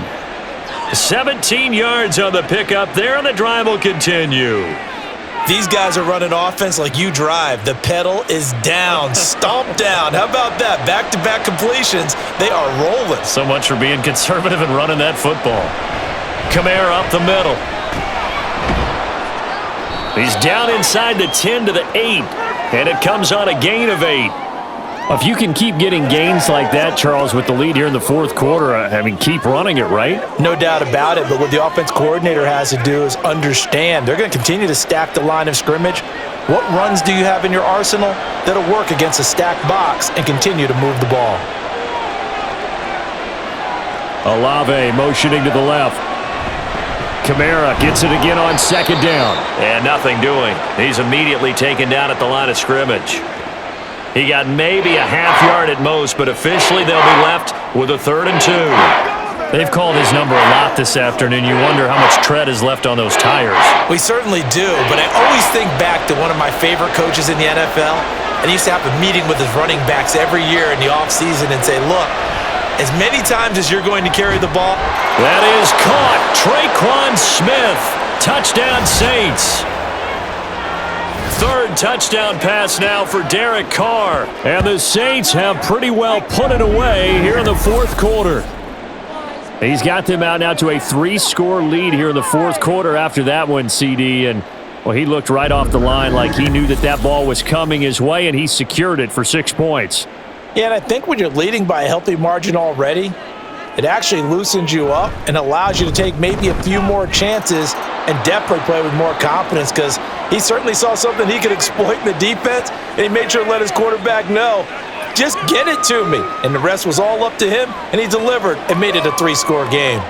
17 yards on the pickup there, and the drive will continue. These guys are running offense like you drive. The pedal is down, stomp down. How about that? Back-to-back completions. They are rolling. So much for being conservative and running that football. Kamara up the middle. He's down inside the 10 to the 8, and it comes on a gain of 8. If you can keep getting gains like that, Charles, with the lead here in the 4th quarter, I mean, keep running it, right? No doubt about it, but what the offense coordinator has to do is understand. They're going to continue to stack the line of scrimmage. What runs do you have in your arsenal that'll work against a stacked box and continue to move the ball? Olave motioning to the left. Kamara gets it again on 2nd down. And nothing doing. He's immediately taken down at the line of scrimmage. He got maybe a half yard at most, but officially they'll be left with a 3rd and 2. They've called his number a lot this afternoon. You wonder how much tread is left on those tires. We certainly do, but I always think back to one of my favorite coaches in the NFL, and he used to have a meeting with his running backs every year in the offseason and say, look, as many times as you're going to carry the ball. That is caught. Traquan Smith. Touchdown, Saints. 3rd touchdown pass now for Derek Carr. And the Saints have pretty well put it away here in the 4th quarter. He's got them out now to a 3-score lead here in the 4th quarter after that one, CD. And, well, he looked right off the line like he knew that that ball was coming his way, and he secured it for 6 points. Yeah, and I think when you're leading by a healthy margin already, it actually loosens you up and allows you to take maybe a few more chances and definitely play with more confidence, because he certainly saw something he could exploit in the defense, and he made sure to let his quarterback know, just get it to me. And the rest was all up to him, and he delivered and made it a 3-score game.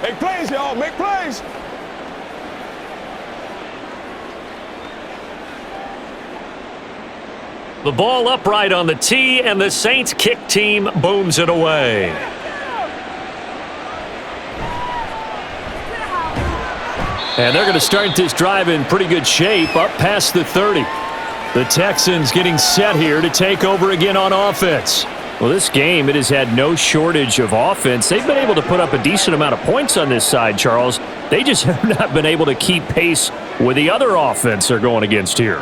Make plays, y'all. Make plays. The ball upright on the tee, and the Saints kick team booms it away. And they're going to start this drive in pretty good shape, up past the 30. The Texans getting set here to take over again on offense. Well, this game, it has had no shortage of offense. They've been able to put up a decent amount of points on this side, Charles. They just have not been able to keep pace with the other offense they're going against here.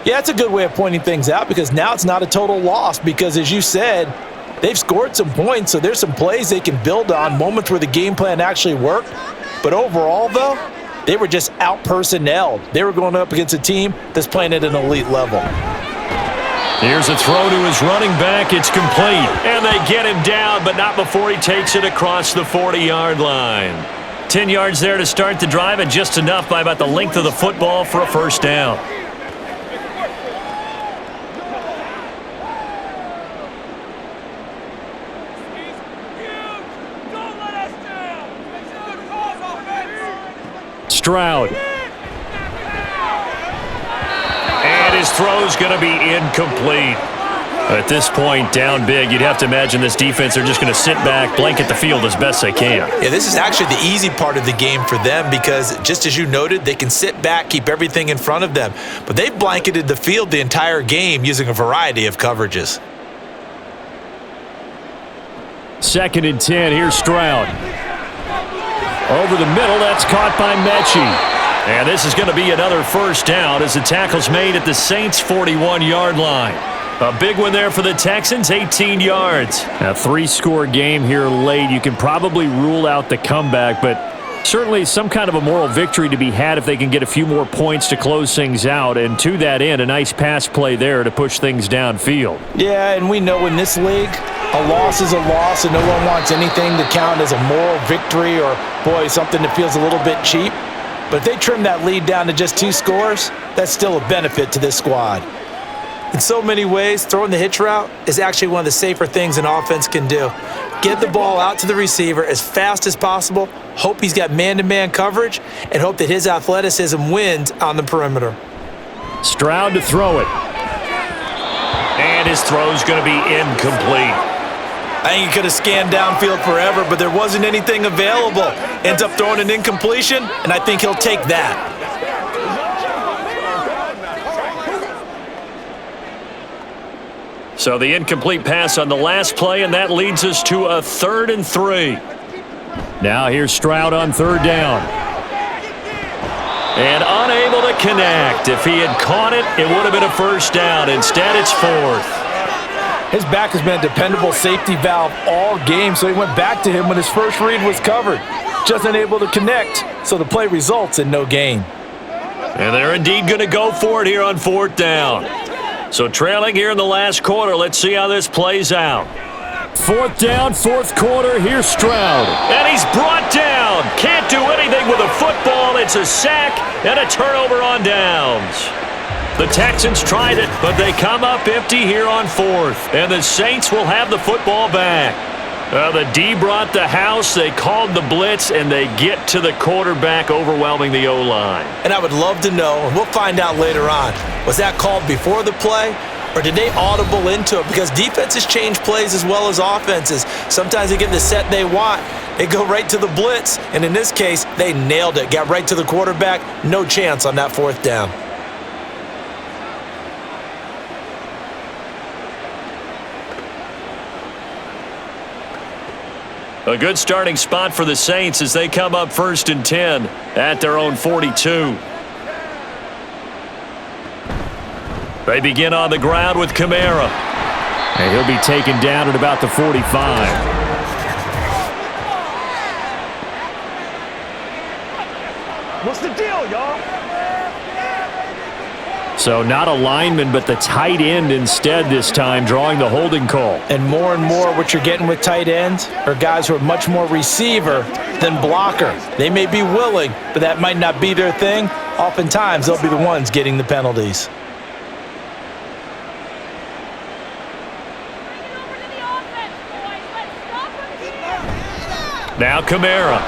Yeah, that's a good way of pointing things out, because now it's not a total loss, because as you said, they've scored some points, so there's some plays they can build on, moments where the game plan actually worked. But overall, though, they were just out-personnelled. They were going up against a team that's playing at an elite level. Here's a throw to his running back. It's complete. And they get him down, but not before he takes it across the 40-yard line. 10 yards there to start the drive, and just enough by about the length of the football for a 1st down. Stroud. And his throw's going to be incomplete. At this point, down big, you'd have to imagine this defense are just going to sit back, blanket the field as best they can. Yeah, this is actually the easy part of the game for them because, just as you noted, they can sit back, keep everything in front of them. But they've blanketed the field the entire game using a variety of coverages. 2nd and 10, here's Stroud. Over the middle, that's caught by Mechie. And this is going to be another first down as the tackle's made at the Saints' 41-yard line. A big one there for the Texans, 18 yards. A 3-score game here late. You can probably rule out the comeback, but certainly some kind of a moral victory to be had if they can get a few more points to close things out. And to that end, a nice pass play there to push things downfield. Yeah, and we know in this league, a loss is a loss, and no one wants anything to count as a moral victory or, boy, something that feels a little bit cheap. But if they trim that lead down to just 2 scores, that's still a benefit to this squad. In so many ways, throwing the hitch route is actually one of the safer things an offense can do. Get the ball out to the receiver as fast as possible, hope he's got man-to-man coverage, and hope that his athleticism wins on the perimeter. Stroud to throw it. And his throw's going to be incomplete. I think he could have scanned downfield forever, but there wasn't anything available. Ends up throwing an incompletion, and I think he'll take that. So the incomplete pass on the last play, and that leads us to a 3rd and 3. Now here's Stroud on 3rd down. And unable to connect. If he had caught it, it would have been a first down. Instead, it's 4th. His back has been a dependable safety valve all game, so he went back to him when his first read was covered. Just unable to connect, so the play results in no gain. And they're indeed going to go for it here on 4th down. So trailing here in the last quarter, let's see how this plays out. 4th down, 4th quarter, here's Stroud. And he's brought down. Can't do anything with a football. It's a sack and a turnover on downs. The Texans tried it, but they come up empty here on 4th. And the Saints will have the football back. The D brought the house, they called the blitz, and they get to the quarterback, overwhelming the O-line. And I would love to know, and we'll find out later on, was that called before the play, or did they audible into it? Because defenses change plays as well as offenses. Sometimes they get the set they want. They go right to the blitz, and in this case, they nailed it. Got right to the quarterback, no chance on that 4th down. A good starting spot for the Saints as they come up 1st and 10 at their own 42. They begin on the ground with Kamara. And he'll be taken down at about the 45. What's the deal, y'all? So not a lineman, but the tight end instead this time, drawing the holding call. And more what you're getting with tight ends are guys who are much more receiver than blocker. They may be willing, but that might not be their thing. Oftentimes, they'll be the ones getting the penalties. Now Kamara.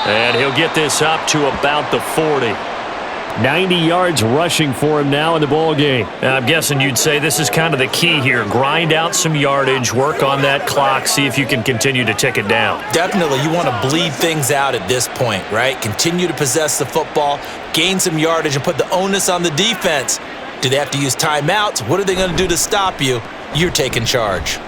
And he'll get this up to about the 40. 90 yards rushing for him now in the ball game. I'm guessing you'd say this is kind of the key here. Grind out some yardage, work on that clock, see if you can continue to tick it down. Definitely, you want to bleed things out at this point, right? Continue to possess the football, gain some yardage, and put the onus on the defense. Do they have to use timeouts? What are they going to do to stop you? You're taking charge.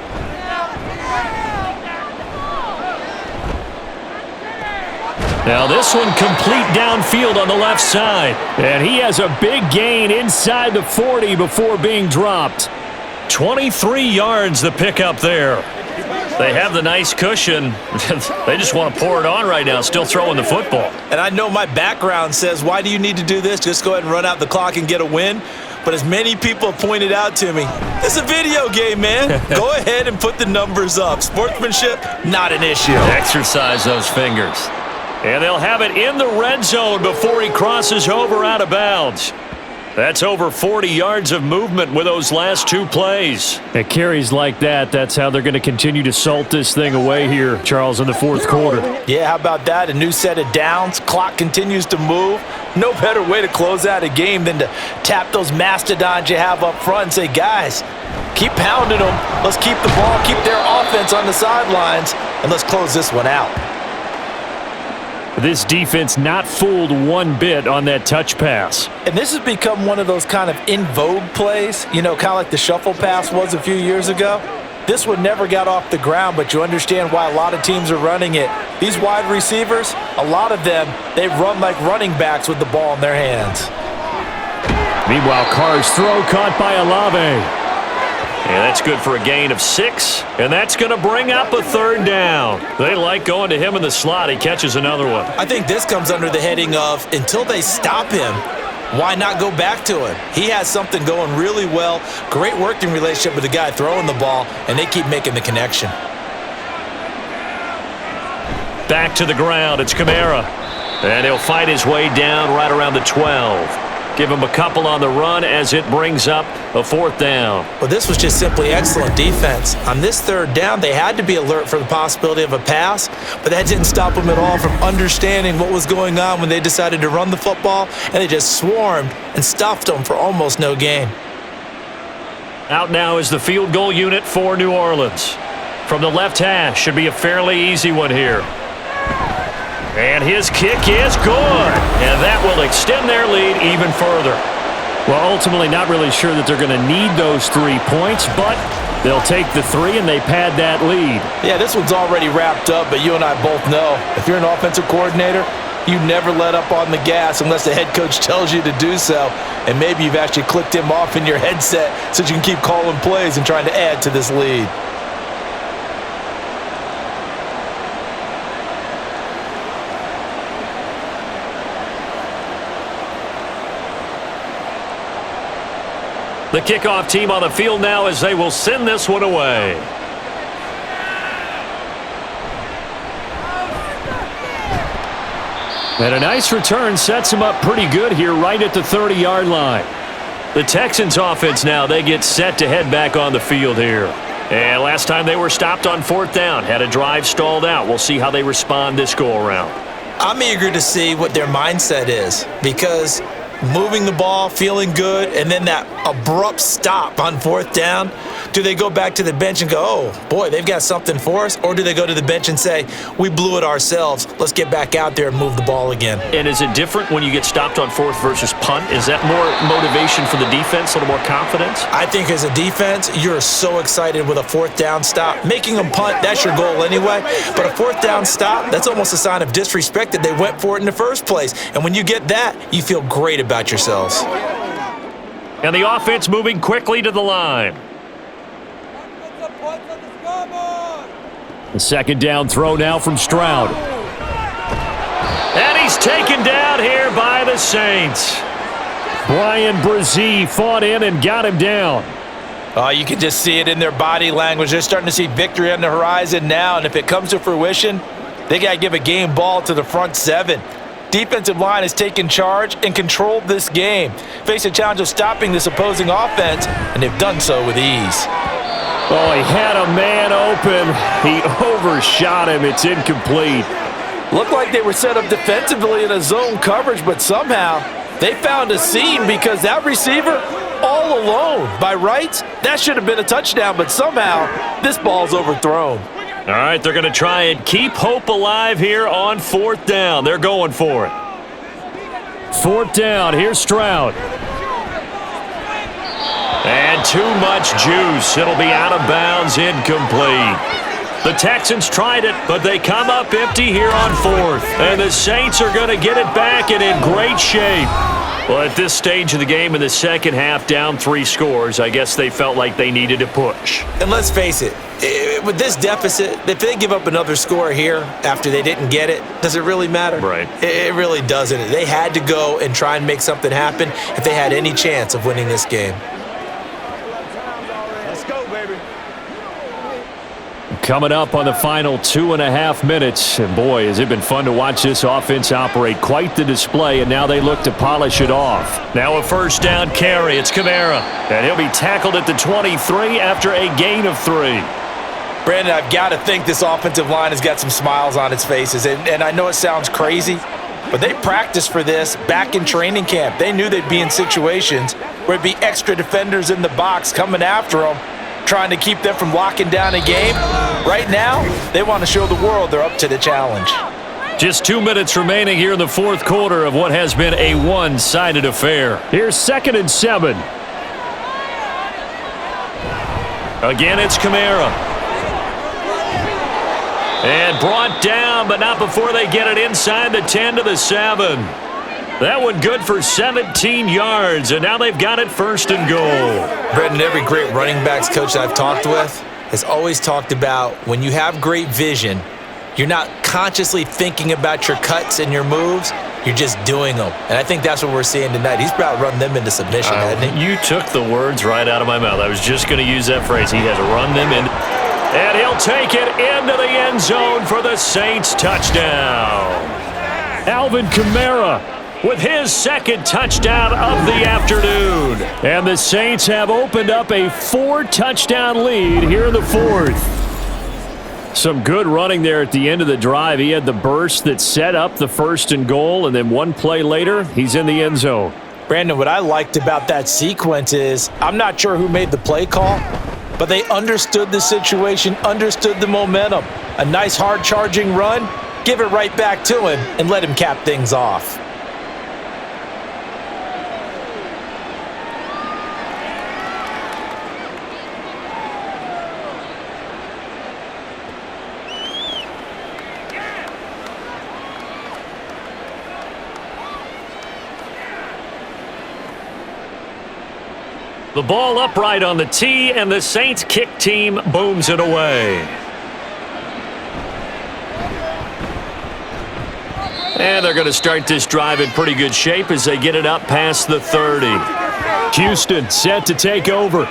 Now this one complete downfield on the left side. And he has a big gain inside the 40 before being dropped. 23 yards the pickup there. They have the nice cushion. They just want to pour it on right now, still throwing the football. And I know my background says, why do you need to do this? Just go ahead and run out the clock and get a win. But as many people have pointed out to me, it's a video game, man. Go ahead and put the numbers up. Sportsmanship, not an issue. Exercise those fingers. And they'll have it in the red zone before he crosses over out of bounds. That's over 40 yards of movement with those last 2 plays. It carries like that. That's how they're going to continue to salt this thing away here, Charles, in the 4th quarter. Yeah, how about that? A new set of downs. Clock continues to move. No better way to close out a game than to tap those mastodons you have up front and say, guys, Keep pounding them. Let's keep the ball, keep their offense on the sidelines, and let's close this one out. This defense not fooled one bit on that touch pass. And this has become one of those kind of in vogue plays, kind of like the shuffle pass was a few years ago. This one never got off the ground, but you understand why a lot of teams are running it. These wide receivers, a lot of them, they run like running backs with the ball in their hands. Meanwhile, Carr's throw caught by Olave. And that's good for a gain of 6, and that's going to bring up a third down. They like going to him in the slot. He catches another one. I think this comes under the heading of until they stop him, why not go back to him? He has something going really well, great working relationship with the guy throwing the ball, and they keep making the connection. Back to the ground, it's Kamara. And he'll fight his way down right around the 12. Give him a couple on the run as it brings up a fourth down. Well, this was just simply excellent defense. On this third down, they had to be alert for the possibility of a pass, but that didn't stop them at all from understanding what was going on when they decided to run the football, and they just swarmed and stuffed them for almost no gain. Out now is the field goal unit for New Orleans. From the left hash, should be a fairly easy one here. And his kick is good. And that will extend their lead even further. Well, ultimately not really sure that they're going to need those 3 points, but they'll take the 3 and they pad that lead. Yeah, this one's already wrapped up, but you and I both know if you're an offensive coordinator, you never let up on the gas unless the head coach tells you to do so. And maybe you've actually clicked him off in your headset so you can keep calling plays and trying to add to this lead. The kickoff team on the field now as they will send this one away. And a nice return sets him up pretty good here right at the 30-yard line. The Texans offense now, they get set to head back on the field here. And last time they were stopped on fourth down, had a drive stalled out. We'll see how they respond this go-around. I'm eager to see what their mindset is because moving the ball, feeling good, and then that abrupt stop on fourth down, do they go back to the bench and go, oh, boy, they've got something for us? Or do they go to the bench and say, we blew it ourselves, let's get back out there and move the ball again? And is it different when you get stopped on fourth versus punt? Is that more motivation for the defense, a little more confidence? I think as a defense, you're so excited with a fourth down stop. Making them punt, that's your goal anyway. But a fourth down stop, that's almost a sign of disrespect that they went for it in the first place. And when you get that, you feel great about yourselves. And the offense moving quickly to the line. The second down throw now from Stroud. And he's taken down here by the Saints. Brian Brzee fought in and got him down. You can just see it in their body language. They're starting to see victory on the horizon now, and if it comes to fruition, they got to give a game ball to the front seven. Defensive line has taken charge and controlled this game. Face a challenge of stopping this opposing offense, and they've done so with ease. Oh, he had a man open. He overshot him. It's incomplete. Looked like they were set up defensively in a zone coverage, but somehow they found a seam because that receiver all alone. By rights, that should have been a touchdown, but somehow this ball's overthrown. All right, they're going to try and keep hope alive here on fourth down. They're going for it. Fourth down, here's Stroud. And too much juice. It'll be out of bounds, incomplete. The Texans tried it, but they come up empty here on fourth. And the Saints are going to get it back and in great shape. Well, at this stage of the game in the second half, down 3 scores, I guess they felt like they needed to push. And let's face it, with this deficit, if they give up another score here after they didn't get it, does it really matter? Right. It really doesn't. They had to go and try and make something happen if they had any chance of winning this game. Let's go, baby. Coming up on the final 2.5 minutes. And boy, has it been fun to watch this offense operate. Quite the display, and now they look to polish it off. Now a first down carry. It's Kamara. And he'll be tackled at the 23 after a gain of 3. Brandon, I've got to think this offensive line has got some smiles on its faces. And I know it sounds crazy, but they practiced for this back in training camp. They knew they'd be in situations where it'd be extra defenders in the box coming after them. trying to keep them from locking down a game. Right now, they want to show the world they're up to the challenge. Just 2 minutes remaining here in the fourth quarter of what has been a one-sided affair. Here's 2nd and 7. Again, it's Kamara. And brought down, but not before they get it inside the 10 to the 7. That one good for 17 yards, and now they've got it 1st and goal. Brendan, every great running backs coach I've talked with has always talked about when you have great vision, you're not consciously thinking about your cuts and your moves. You're just doing them. And I think that's what we're seeing tonight. He's about to run them into submission, hasn't he? You took the words right out of my mouth. I was just going to use that phrase. He has run them in. And he'll take it into the end zone for the Saints touchdown. Alvin Kamara with his 2nd touchdown of the afternoon. And the Saints have opened up a 4-touchdown lead here in the 4th. Some good running there at the end of the drive. He had the burst that set up the 1st and goal, and then one play later, he's in the end zone. Brandon, what I liked about that sequence is I'm not sure who made the play call, but they understood the situation, understood the momentum. A nice hard-charging run, give it right back to him, and let him cap things off. The ball upright on the tee, and the Saints kick team booms it away. And they're going to start this drive in pretty good shape as they get it up past the 30. Houston set to take over.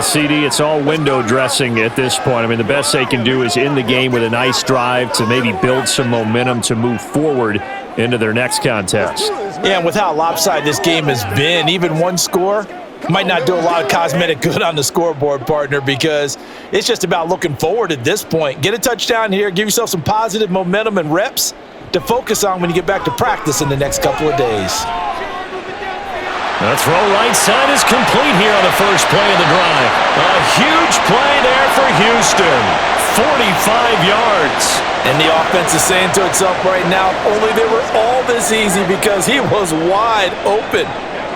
CD, it's all window dressing at this point. I mean, the best they can do is end the game with a nice drive to maybe build some momentum to move forward into their next contest. Yeah, and with how lopsided this game has been, even one score might not do a lot of cosmetic good on the scoreboard, partner, because it's just about looking forward at this point. Get a touchdown here, give yourself some positive momentum and reps to focus on when you get back to practice in the next couple of days. The throw right side is complete here on the first play of the drive. A huge play there for Houston. 45 yards. And the offense is saying to itself right now, only they were all this easy because he was wide open.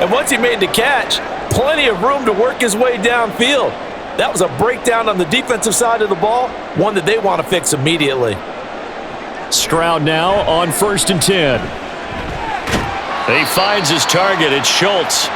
And once he made the catch, plenty of room to work his way downfield. That was a breakdown on the defensive side of the ball, one that they want to fix immediately. Stroud now on 1st and 10. He finds his target. It's Schultz.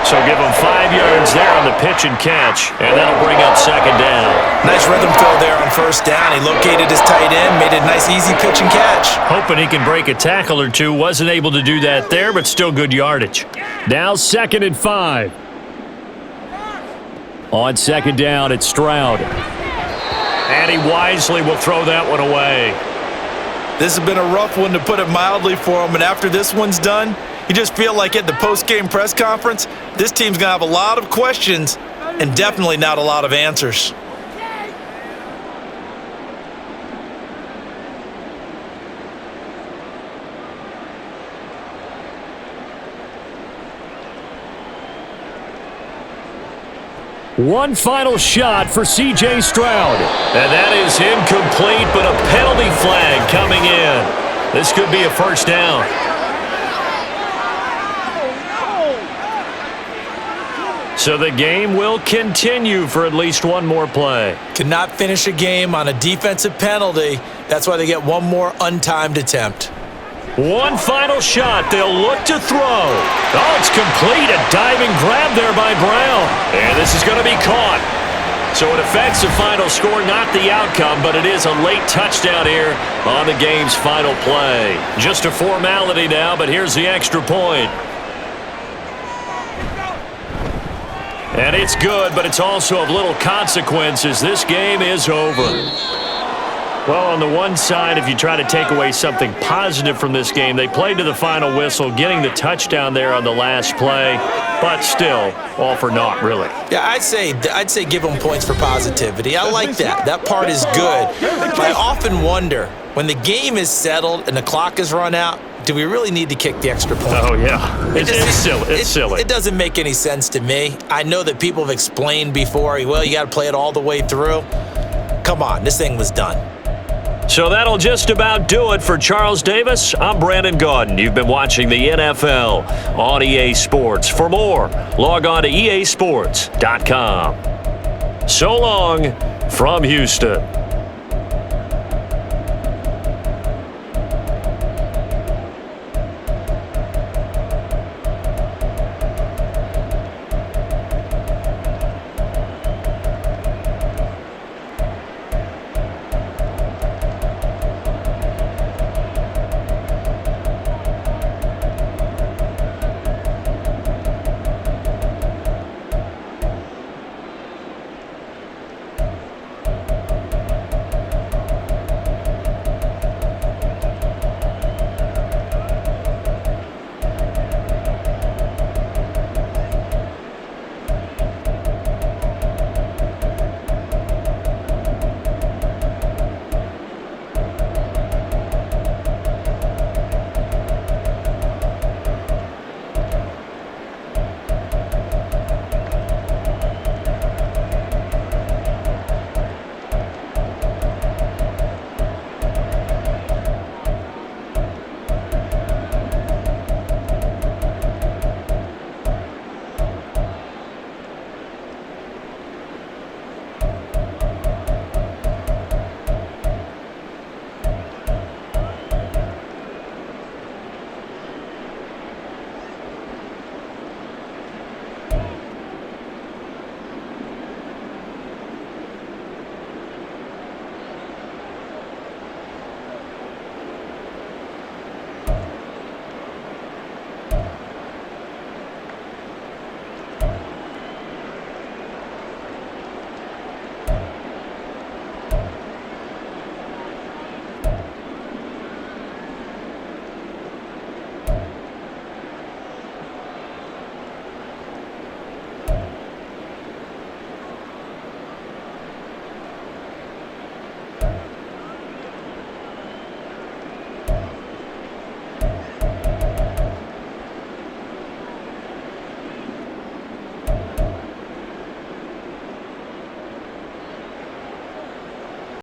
So give him 5 yards there on the pitch and catch, and that'll bring up 2nd down. Nice rhythm fill there on 1st down. He located his tight end, made a nice easy pitch and catch. Hoping he can break a tackle or two. Wasn't able to do that there, but still good yardage. Now 2nd and 5. On 2nd down, it's Stroud. And he wisely will throw that one away. This has been a rough one, to put it mildly, for him. And after this one's done, you just feel like at the post-game press conference, this team's going to have a lot of questions and definitely not a lot of answers. One final shot for C.J. Stroud. And that is incomplete, but a penalty flag coming in. This could be a 1st down. So the game will continue for at least one more play. Cannot finish a game on a defensive penalty. That's why they get one more untimed attempt. One final shot. They'll look to throw. Oh, it's complete. A diving grab there by Brown. And this is going to be caught. So it affects the final score, not the outcome, but it is a late touchdown here on the game's final play. Just a formality now, but here's the extra point. And it's good, but it's also of little consequence as this game is over. Well, on the one side, if you try to take away something positive from this game, they played to the final whistle, getting the touchdown there on the last play. but still, all for naught, really. Yeah, I'd say give them points for positivity. I like that. That part is good. But I often wonder, when the game is settled and the clock is run out, do we really need to kick the extra point? Oh, yeah. It's silly. It's silly. It doesn't make any sense to me. I know that people have explained before, well, you got to play it all the way through. Come on, this thing was done. So that'll just about do it for Charles Davis. I'm Brandon Gaudin. You've been watching the NFL on EA Sports. For more, log on to easports.com. So long from Houston.